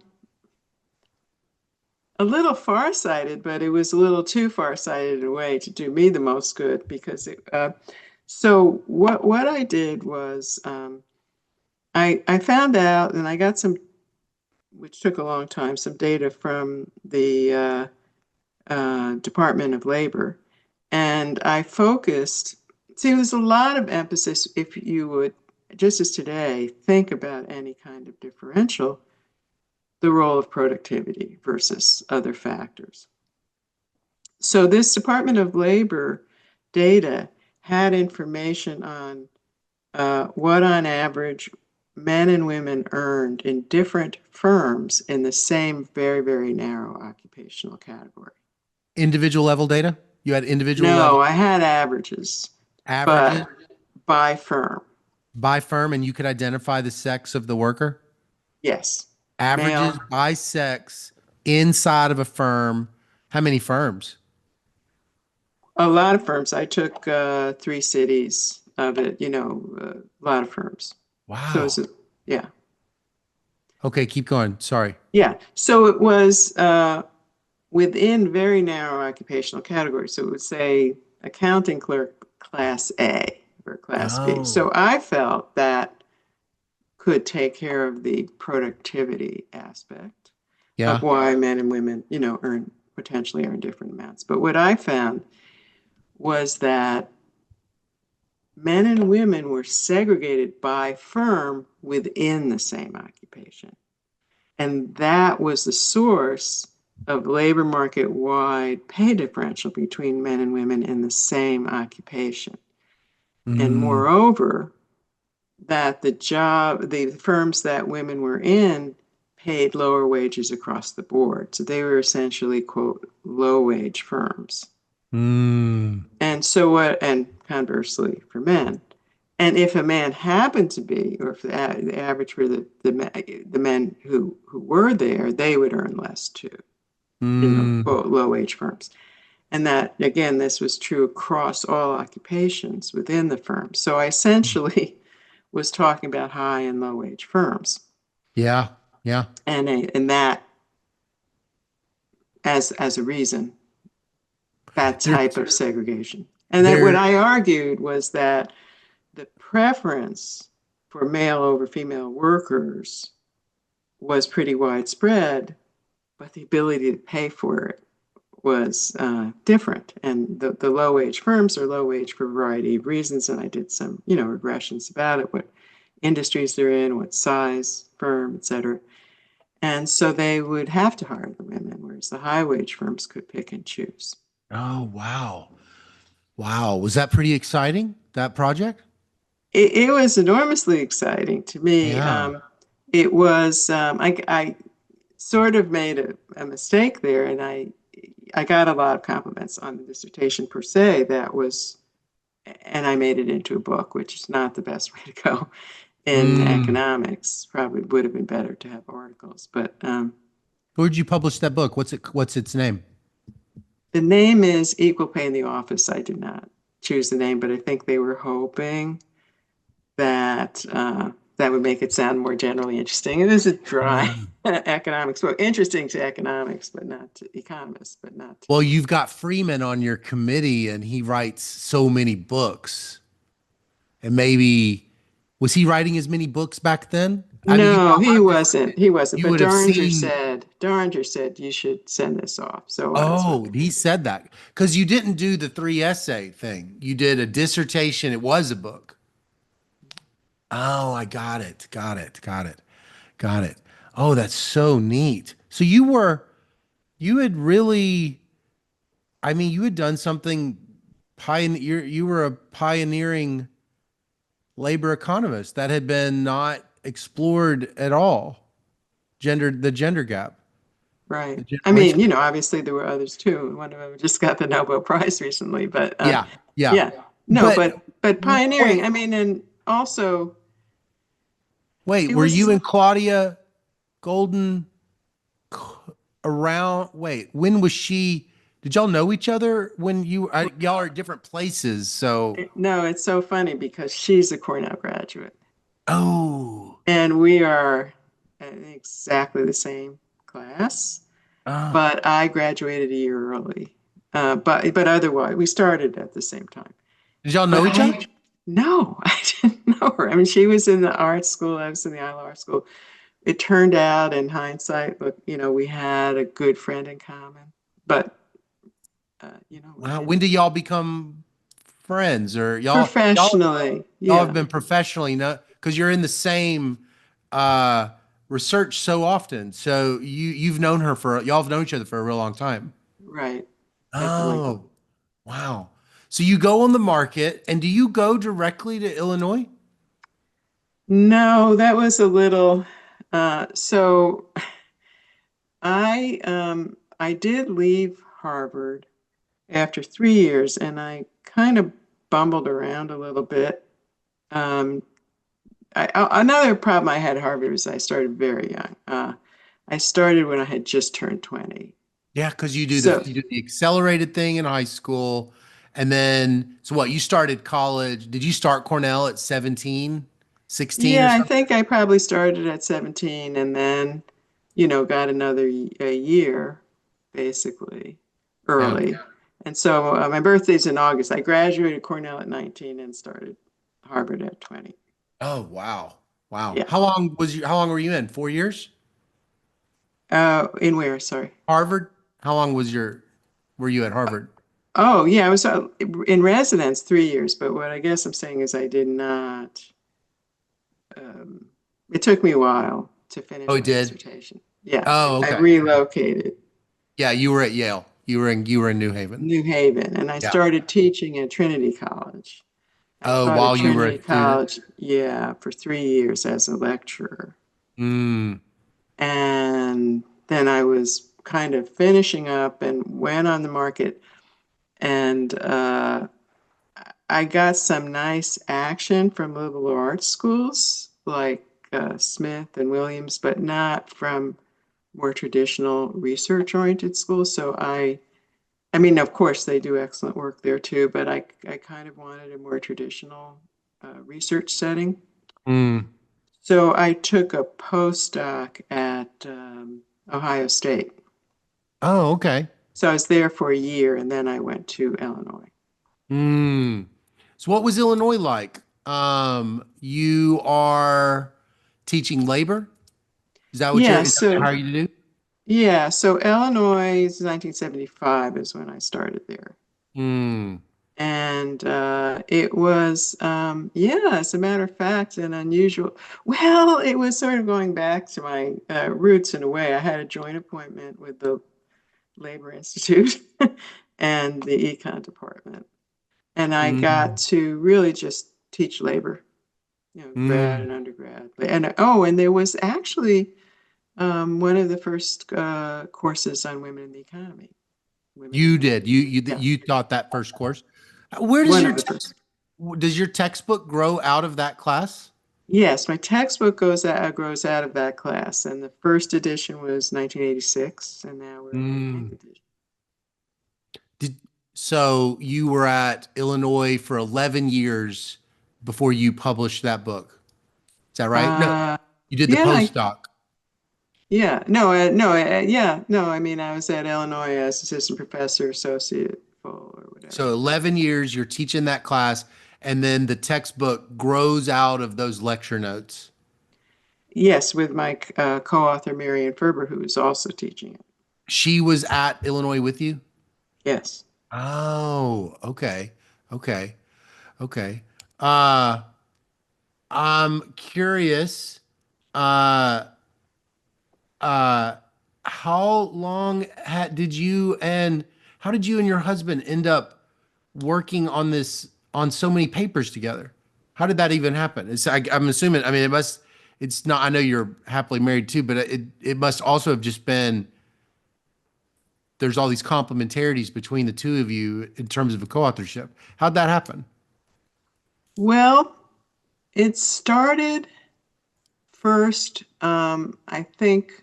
little farsighted, but it was a little too farsighted in a way to do me the most good because so what I did was I found out and I got some, which took a long time, some data from the Department of Labor, and I focused. See, there's a lot of emphasis if you would, just as today, think about any kind of differential, the role of productivity versus other factors. So this Department of Labor data had information on what on average men and women earned in different firms in the same very, very narrow occupational category. Individual level data? You had individual level No, I had averages, averages but by firm, by firm, and you could identify the sex of the worker? yes. Male, Averages by sex inside of a firm. How many firms? a lot of firms. I took 3 cities of it, a lot of firms. So Wow. it's, yeah. Okay, keep going. Sorry. Yeah. So it was within very narrow occupational categories. So it would say accounting clerk class A or class B. Oh, So I felt that could take care of the productivity aspect of yeah. why men and women, potentially earn different amounts. But what I found was that men and women were segregated by firm within the same occupation. And that was the source of labor market wide pay differential between men and women in the same occupation. And Mm, moreover, that the firms that women were in paid lower wages across the board. So they were essentially, quote, low wage firms. mm. And conversely for men. And if a man happened to be, or if the average for the men who were there, they would earn less too, Mm. quote, low wage firms. And that, again, this was true across all occupations within the firm. So I essentially was talking about high and low wage firms Yeah, yeah. and that as a reason, that There, type of segregation. And that what there. I argued was that the preference for male over female workers was pretty widespread, but the ability to pay for it was different. And the low wage firms are low wage for a variety of reasons. And I did some, regressions about it, what industries they're in, what size firm, et cetera. And so they would have to hire the women, whereas the high wage firms could pick and choose. Oh, wow. Wow. Was that pretty exciting, that project? It was enormously exciting to me. Yeah. It was, I sort of made a mistake there, and I got a lot of compliments on the dissertation per se. And I made it into a book, which is not the best way to go in Mm. economics. Probably would have been better to have articles, but Where'd you publish that book? What's its name? the name is Equal Pay in the Office. I did not choose the name, but I think they were hoping that that would make it sound more generally interesting. It is a dry Mm. economics book, interesting to economics, but not to economists, but not to Well, you've got Freeman on your committee and he writes so many books. And maybe was he writing as many books back then? I mean, you No, he wasn't. He wasn't. you But would have seen. Daringer said you should send this off. So I was Oh, hoping. he said that because you didn't do the three essay thing. You did a dissertation. It was a book. Oh, I got it. Got it. Got it. Got it. Oh, that's so neat. So you had really, I mean, you had done something pioneer. You were a pioneering labor economist that had been not explored at all. The gender gap. right. The I mean, generation. obviously there were others too. One of them just got the Nobel Prize recently, but Yeah, yeah. yeah, no, But but pioneering. wait, I mean, and also wait, it were you was and Claudia Golden around? Wait, when was she? Did y'all know each other when y'all are at different places? So, no, it's so funny because she's a Cornell graduate oh, and we are in exactly the same class, oh, but I graduated a year early. But otherwise, we started at the same time. did y'all But know each other? no, I didn't know her. I mean, she was in the art school. I was in the Iowa Art School. It turned out, in hindsight, look, we had a good friend in common, but we Wow. When didn't did y'all become friends, or professionally. y'all have Yeah, been professionally know because you're in the same uh research so often. So you've known her for y'all have known each other for a real long time. right, definitely. Oh, wow. So you go on the market, and do you go directly to Illinois? No, that was a little. So I did leave Harvard after 3 years, and I kind of bumbled around a little bit. Um, another problem I had at Harvard was I started very young. I started when I had just turned 20. Yeah, because So you do the accelerated thing in high school, and then so what? You started college. Did you start Cornell at 17, 16 or yeah, I something? think I probably started at 17 and then, got another a year basically Yeah. early. And so my birthday's in August. I graduated Cornell at 19 and started Harvard at 20. Oh, wow. Wow. Yeah. How long were you in? 4 years? In where? Sorry. Harvard? How long were you at Harvard? Oh, yeah, I was in residence 3 years, but what I guess I'm saying is I did not. Um, it took me a while to Oh, finish it my did. dissertation. Yeah, Oh, I okay. relocated Yeah, you were at Yale. You were in New Haven. New Haven and I Yeah. started teaching at Trinity College. I Oh, taught at while you were Trinity a student. College, yeah, for 3 years as a lecturer. Mm. And then I was kind of finishing up and went on the market. And I got some nice action from liberal arts schools like Smith and Williams, but not from more traditional research oriented schools. So I mean, of course, they do excellent work there too, but I kind of wanted a more traditional research setting. Mm. So I took a postdoc at Ohio State. Oh, okay. So I was there for a year and then I went to Illinois. Mm. So what was Illinois like? You are teaching labor? Yeah, Is that what they so hire you to do? yeah, so Illinois 1975 is when I started there. Mm. And it was, yeah, as a matter of fact, an unusual. Well, it was sort of going back to my roots in a way. I had a joint appointment with the Labor Institute and the econ department, and I got Mm. to really just teach labor, grad Mm. and undergrad. And oh, and there was actually one of the first courses on women in the economy. Women in You the, did. yeah, You taught that first course. Where one of the first. does your textbook grow out of that class? Yes, my textbook grows out of that class, and the first edition was 1986, and now we're on the ninth Mm. edition. Did so you were at Illinois for 11 years before you published that book. Is that right? No, Uh, you did the yeah, postdoc. yeah, no, no, yeah, no. I mean, I was at Illinois as assistant professor, associate, full, or So whatever. 11 years you're teaching that class, and then the textbook grows out of those lecture notes. Yes, with my co-author Marian Ferber, who is also teaching it. She was at Illinois with you? Yes. Oh, okay. Okay. Okay. Uh, I'm curious, uh, uh, how long did you and how did you and your husband end up working on on so many papers together? How did that even happen? I'm assuming, I mean, it's not, I know you're happily married too, but it must also have just been there's all these complementarities between the two of you in terms of a co-authorship. How'd that happen? Well, it started first, I think,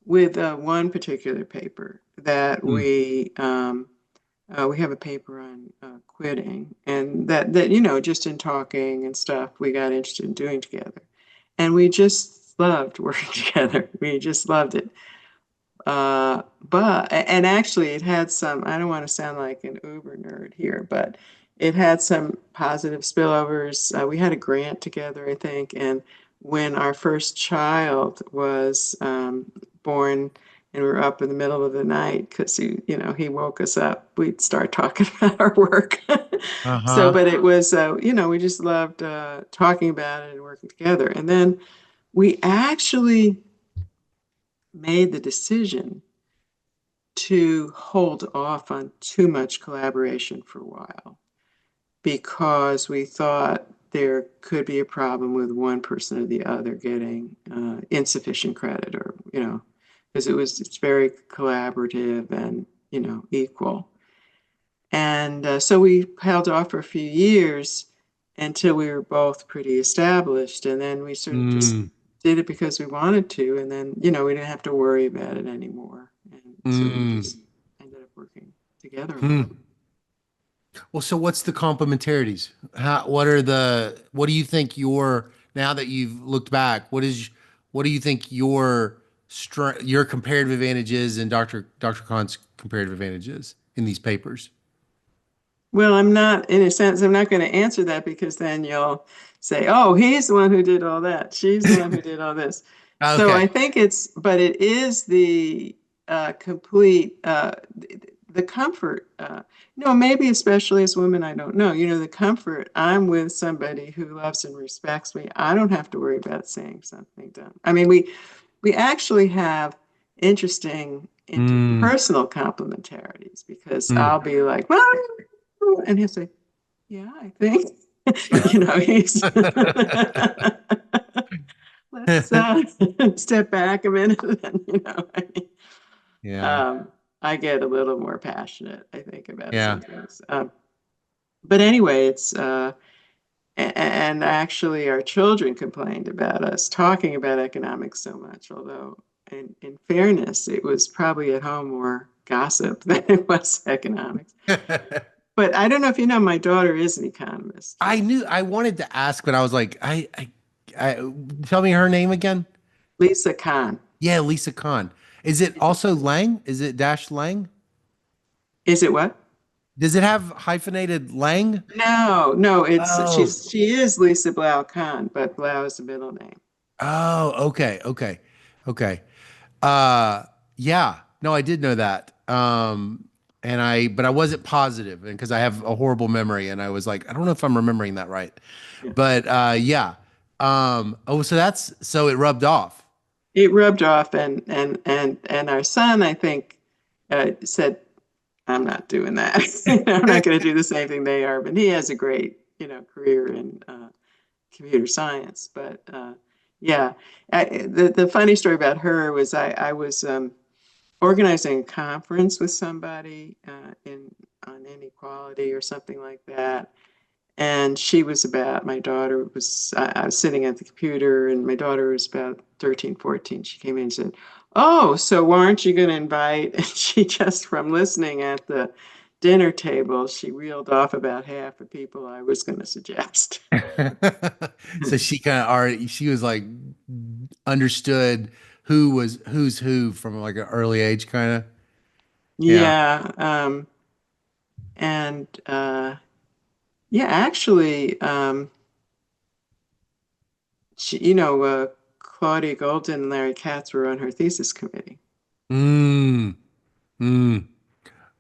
with one particular paper that Mm, we have a paper on quitting, and that you know, just in talking and stuff, we got interested in doing together, and we just loved working together. We just loved it. And actually, it had some. I don't want to sound like an uber nerd here, but it had some positive spillovers. We had a grant together, I think, and when our first child was born, and we were up in the middle of the night because he woke us up, we'd start talking about our work. So, uh-huh. but it was, we just loved talking about it and working together. And then we actually made the decision to hold off on too much collaboration for a while because we thought there could be a problem with one person or the other getting insufficient credit, or because it's very collaborative and equal. And so we held off for a few years until we were both pretty established, and then we sort of just Mm, did it because we wanted to, and then we didn't have to worry about it anymore, and so we mm, just ended up working together a lot. mm. Well, so what's the complementarities? What do you think now that you've looked back, what do you think your comparative advantages and Dr. Khan's comparative advantages in these papers? Well, I'm not, in a sense, I'm not going to answer that because then you'll say, oh, he's the one who did all that. She's the one who did all this. So Okay. I think but it is the complete, the comfort, maybe especially as women, I don't know, the comfort. I'm with somebody who loves and respects me. I don't have to worry about saying something dumb. I mean, we actually have interesting Mm, interpersonal complementarities because mm. I'll be like, well, and he'll say, yeah, I think, he's, let's step back a minute. And, Yeah. um, I get a little more passionate, I think, about Yeah. some things. But anyway, and actually our children complained about us talking about economics so much, although in fairness, it was probably at home more gossip than it was economics. But I don't know if you know, my daughter is an economist. I wanted to ask, but I was like, tell me her name again. Lisa Kahn. Yeah, Lisa Kahn. Is it also Lang? Is it dash Lang? Is it what? Does it have hyphenated Lang? No, no, Oh, she is Lisa Blau Kahn, but Blau is the middle name. oh, okay, okay, okay. Uh, yeah, no, I did know that. But I wasn't positive, and because I have a horrible memory, and I was like, I don't know if I'm remembering that right. Yeah. But yeah. Oh, so it rubbed off. It rubbed off, and our son, I think, said, I'm not doing that. I'm not going to do the same thing they are. But he has a great, career in computer science. But yeah, the funny story about her was I was organizing a conference with somebody in on inequality or something like that. And my daughter was, I was sitting at the computer, and my daughter was about 13, 14. She came in and said, oh, so aren't you going to invite? And she just, from listening at the dinner table, she reeled off about half the people I was going to suggest. So she kind of already she was like understood who's who from like an early age kind of. Yeah. Yeah. And yeah, actually, Claudia Golden and Larry Katz were on her thesis committee, Mm, mm.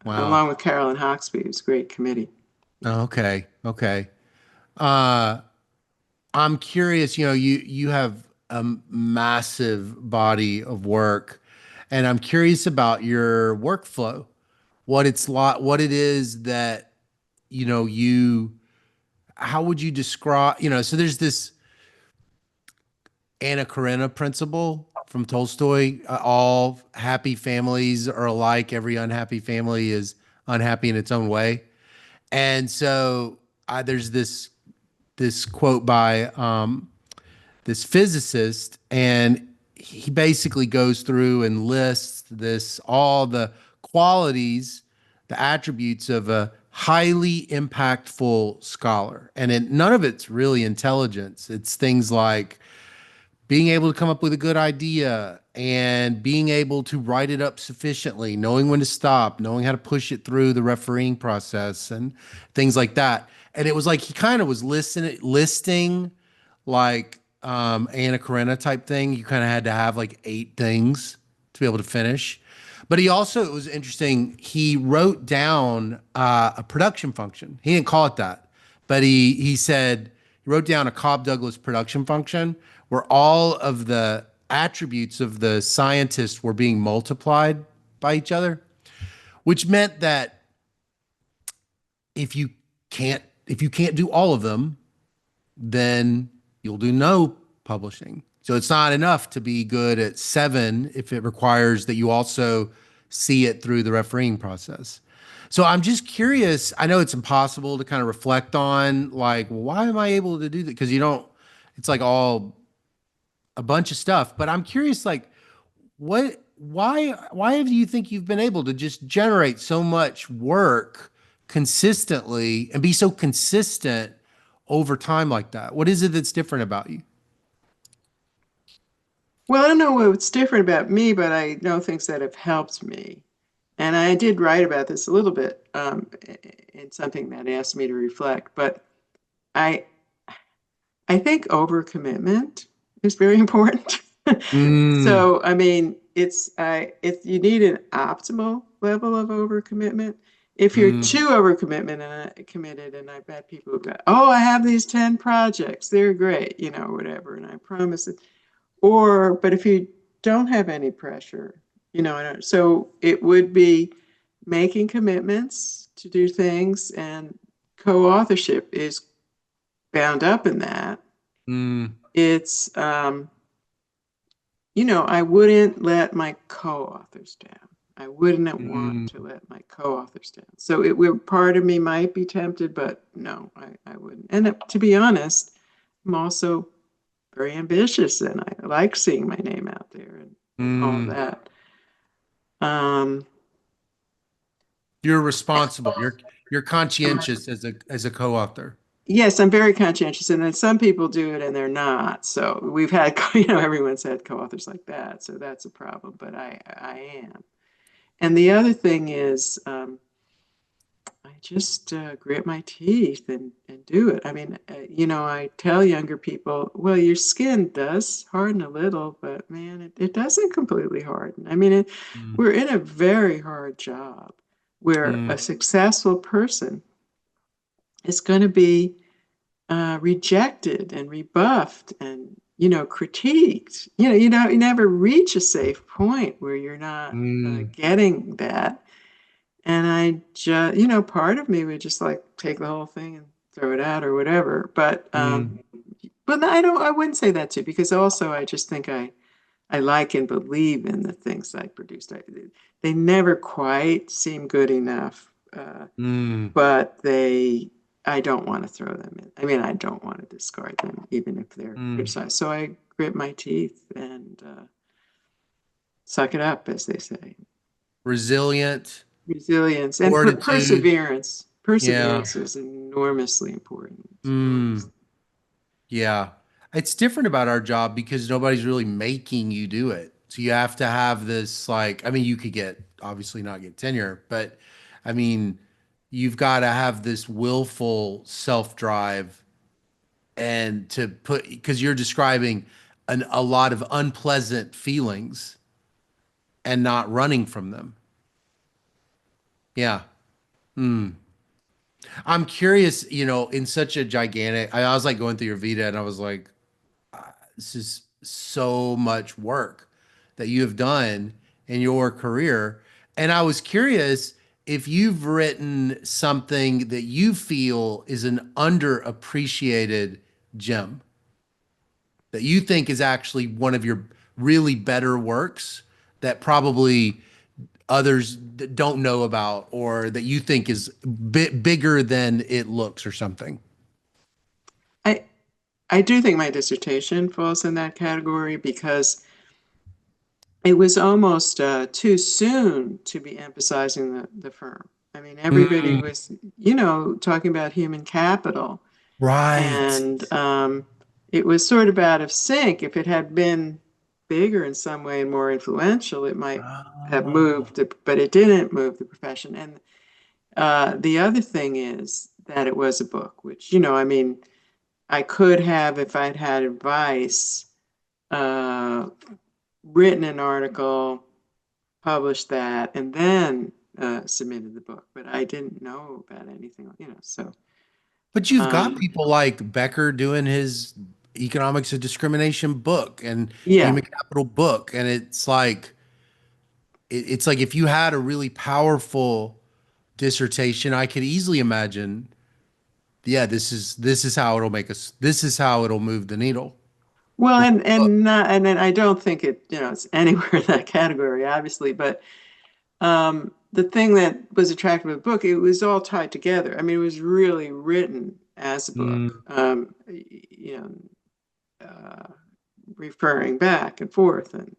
Wow. along with Carolyn Hawksby. It was a great committee. Okay. Okay. Uh, I'm curious, you have a massive body of work, and I'm curious about your workflow. What it is that, you how would you describe, so there's this Anna Karenina principle from Tolstoy. All happy families are alike. Every unhappy family is unhappy in its own way. And so there's this quote by this physicist, and he basically goes through and lists this all the qualities, the attributes of a highly impactful scholar, and none of it's really intelligence. It's things like being able to come up with a good idea and being able to write it up sufficiently, knowing when to stop, knowing how to push it through the refereeing process and things like that. And it was like he kind of was listing like Anna Karenina type thing. You kind of had to have like 8 things to be able to finish. But he also, it was interesting, he wrote down a production function. He didn't call it that, but he said, he wrote down a Cobb Douglas production function where all of the attributes of the scientists were being multiplied by each other, which meant that if you can't do all of them, then you'll do no publishing. So it's not enough to be good at 7 if it requires that you also see it through the refereeing process. So I'm just curious. I know it's impossible to kind of reflect on like, well, why am I able to do that? Because you don't, it's like all a bunch of stuff. But I'm curious, like, why do you think you've been able to just generate so much work consistently and be so consistent over time like that? What is it that's different about you? Well, I don't know what's different about me, but I know things that have helped me. And I did write about this a little bit in something that asked me to reflect. But I I think overcommitment is very important. Mm, So, I mean, it's you need an optimal level of overcommitment. If you're mm, too overcommitment and committed, and I bet people have got, oh, I have these 10 projects, they're great, whatever, and I promise it. But if you don't have any pressure, so it would be making commitments to do things, and co-authorship is bound up in that. mm, It's I wouldn't let my co-authors down. I wouldn't want mm, to let my co-authors down. So part of me might be tempted, but no, I wouldn't. And to be honest, I'm also very ambitious, and I like seeing my name out there and all mm. that. Um, You're responsible. You're conscientious as a co-author. yes, I'm very conscientious, and then some people do it and they're not. So we've had, everyone's had co-authors like that, so that's a problem. But I am. And the other thing is, I just grit my teeth and do it. I mean, I tell younger people, well, your skin does harden a little, but man, it doesn't completely harden. I mean, Mm, we're in a very hard job where a mm, successful person is going to be rejected and rebuffed and critiqued. You never reach a safe point where you're not mm, getting that. And I just, part of me would just like take the whole thing and throw it out or whatever. mm, But I wouldn't say that too, because also I just think I like and believe in the things I produced. They never quite seem good enough, mm, but I don't want to throw them in. I mean, I don't want to discard them, even if they're mm. criticized. So I grit my teeth and suck it up, as they say. Resilient, Resilience and fortitude. perseverance. Yeah. Perseverance is enormously important. Mm, yeah. It's different about our job because nobody's really making you do it. So you have to have this like, I mean, you could obviously not get tenure, but I mean, you've got to have this willful self-drive and to put, because you're describing a lot of unpleasant feelings and not running from them. Yeah. Mm. I'm curious, in such a gigantic, I was like going through your Vita and I was like, this is so much work that you have done in your career. And I was curious if you've written something that you feel is an underappreciated gem that you think is actually one of your really better works that probably others don't know about or that you think is bigger than it looks or something? I I do think my dissertation falls in that category because it was almost too soon to be emphasizing the firm. I mean, everybody Mm, was, talking about human capital, right. and it was sort of out of sync. If it had been bigger in some way and more influential, it might have Oh. moved, but it didn't move the profession. And the other thing is that it was a book, which, I mean, I could have, if I'd had advice, uh, written an article, published that, and then submitted the book. But I didn't know about anything, so But you've got um, people like Becker doing his economics of discrimination book and yeah. human capital book. And it's like, it's like if you had a really powerful dissertation, I could easily imagine, yeah, this is how it'll make us, this is how it'll move the needle. Well, This book. and then I don't think it's anywhere in that category, obviously. But the thing that was attractive of the book, it was all tied together. I mean, it was really written as a book. Mm, Uh, referring back and forth, and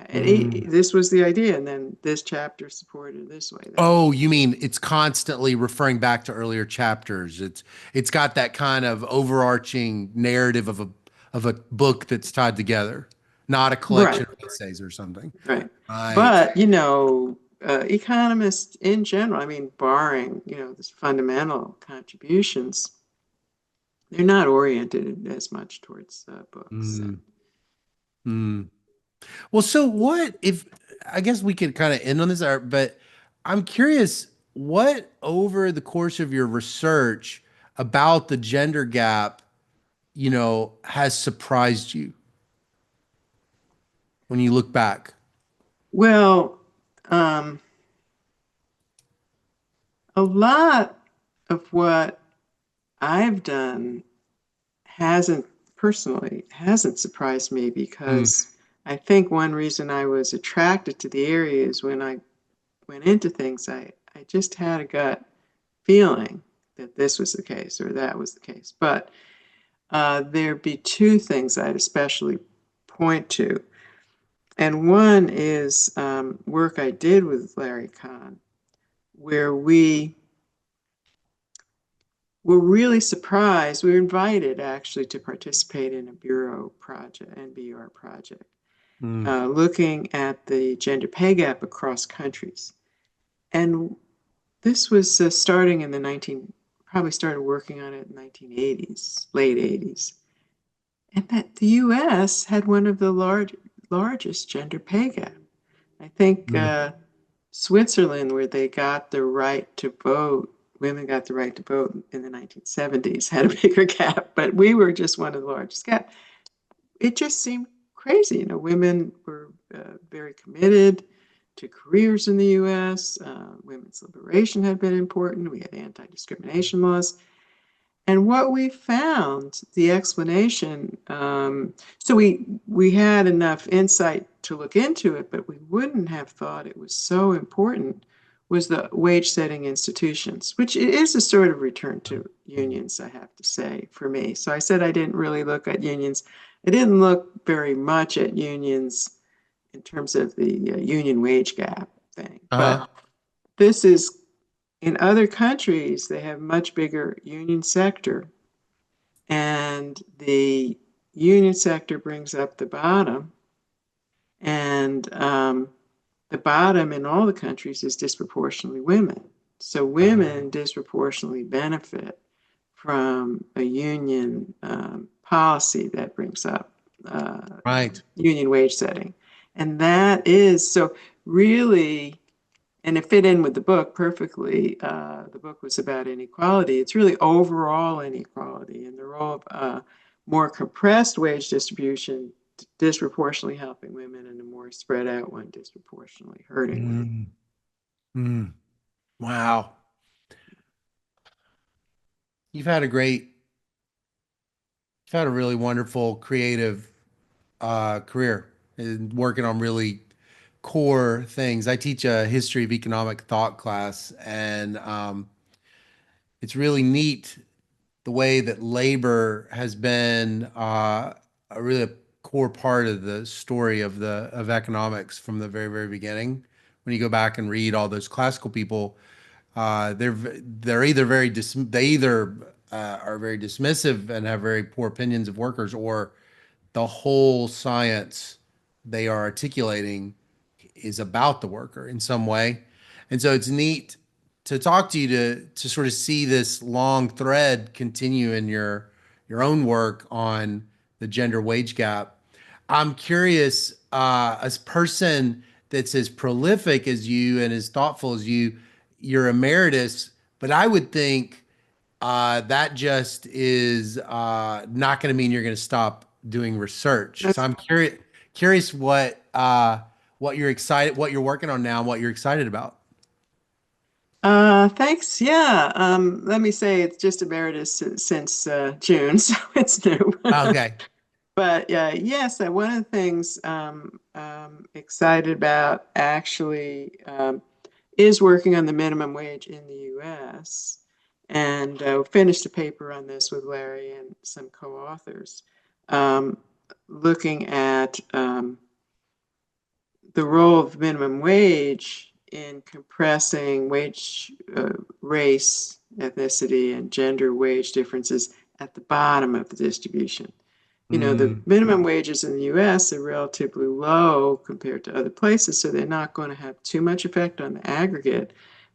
mm. this was the idea, and then this chapter supported this way, that Oh, way. you mean it's constantly referring back to earlier chapters. It's got that kind of overarching narrative of a book that's tied together, not a Right, collection of essays or something. right. Right. But economists in general, I mean, barring this fundamental contributions, they're not oriented as much towards books. Mm, mm. Well, so what if I guess we could kind of end on this, but I'm curious, what over the course of your research about the gender gap, has surprised you when you look back? Well, um, a lot of what I've done hasn't hasn't surprised me, Mm, because I think one reason I was attracted to the area is when I went into things, I just had a gut feeling that this was the case or that was the case. But there'd be two things I'd especially point to. And one is work I did with Larry Kahn, where we were really surprised. We were invited actually to participate in a bureau project, NBR project, mm, looking at the gender pay gap across countries. And this was starting in the probably started working on it in the 1980s, late 80s. And that the US had one of the largest gender pay gap. I think mm, Switzerland, where they got the right to vote, women got the right to vote in the 1970s, had a bigger gap, but we were just one of the largest gap. It just seemed crazy. Women were very committed to careers in the US. Women's liberation had been important. We had anti-discrimination laws. And what we found, the explanation, so we had enough insight to look into it, but we wouldn't have thought it was so important, was the wage setting institutions, which is a sort of return to unions, I have to say, for me. So I said I didn't really look at unions. I didn't look very much at unions in terms of the union wage gap thing. uh-huh. But this is, in other countries, they have much bigger union sector, and the union sector brings up the bottom, and the bottom in all the countries is disproportionately women. So women disproportionately benefit from a union policy that brings up Right. union wage setting. And that is so really, and it fit in with the book perfectly. The book was about inequality. It's really overall inequality and the role of more compressed wage distribution disproportionately helping women, and a more spread out one disproportionately hurting women. Mm, mm. Wow. You've had a great, you've had a really wonderful creative career. and working on really core things. I teach a history of economic thought class, and it's really neat the way that labor has been a really core part of the story of the of economics from the very, very beginning. When you go back and read all those classical people, they're either they either are very dismissive and have very poor opinions of workers, or the whole science they are articulating is about the worker in some way. And so it's neat to talk to you to sort of see this long thread continue in your own work on the gender wage gap. I'm curious, as a person that's as prolific as you and as thoughtful as you, you're emeritus, but I would think that just is not going to mean you're going to stop doing research. So I'm curious what you're excited, what you're working on now, and what you're excited about. Thanks. Yeah. Let me say it's just emeritus since June, so it's new. Okay. But yes, one of the things excited about actually is working on the minimum wage in the U.S. and finished a paper on this with Larry and some co-authors, looking at the role of minimum wage in compressing wage, race, ethnicity, and gender wage differences at the bottom of the distribution. You know, the minimum wages in the US are relatively low compared to other places, so they're not going to have too much effect on the aggregate,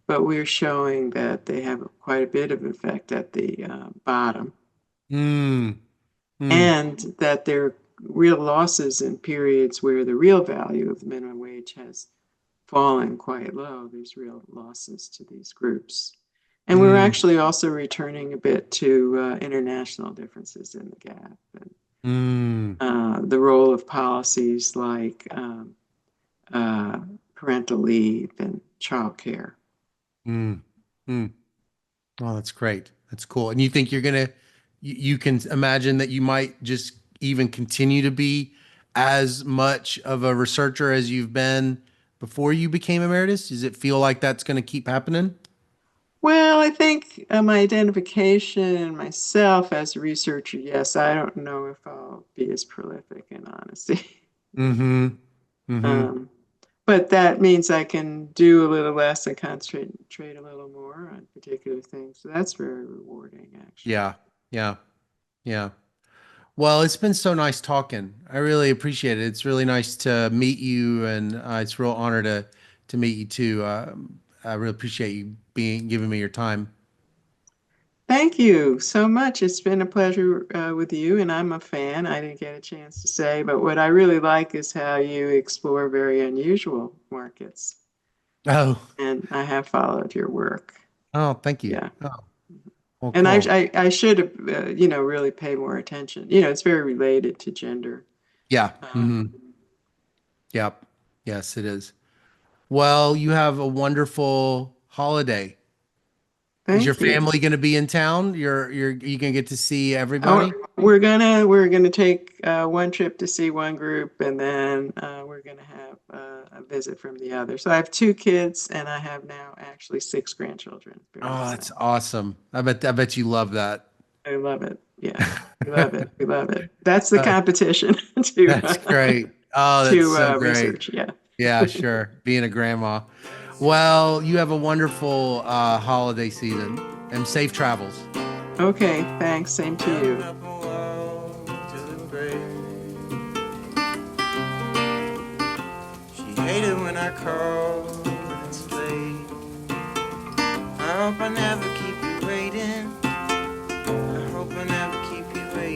but we're showing that they have quite a bit of effect at the bottom, Mm, mm, and that there are real losses in periods where the real value of the minimum wage has fallen quite low. There's real losses to these groups. And we're mm, actually also returning a bit to international differences in the gap. And mm, the role of policies like parental leave and childcare. mm, mm. Oh, that's great. That's cool. And you think you can imagine that you might just even continue to be as much of a researcher as you've been before you became emeritus? Does it feel like that's going to keep happening? Well, I think my identification myself as a researcher, yes, I don't know if I'll be as prolific in honesty. Mm-hmm. Mm-hmm. um, but that means I can do a little less and concentrate a little more on particular things. So that's very rewarding, actually. Yeah. Yeah. Yeah. Well, it's been so nice talking. I really appreciate it. It's really nice to meet you, and it's a real honor to meet you too. I really appreciate you being giving me your time. Thank you so much. It's been a pleasure with you, and I'm a fan. I didn't get a chance to say, but what I really like is how you explore very unusual markets, Oh, and I have followed your work. oh, thank you. Yeah. Oh, well, And cool. I should have, really pay more attention. You know, it's very related to gender. Yeah. Um, Hmm. Yep. Yes, it is. Well, you have a wonderful holiday. Is your Thank you. family going to be in town? You going to get to see Oh, everybody? we're gonna take one trip to see one group, and then we're gonna have a visit from the other. So I have two kids, and I have now actually six grandchildren. Very Oh, exciting. that's awesome. I bet you love that. I love it. Yeah, we love it. We love it. That's the Uh, competition to that's great. Oh, that's so great. research. Yeah. Yeah, sure. Being a grandma. Well, you have a wonderful holiday season and safe travels. Okay. Thanks. Same to Jumping you. up a wall to the grave. She hated when I called and it's late. I hope I never keep you waiting. I hope I never keep you waiting.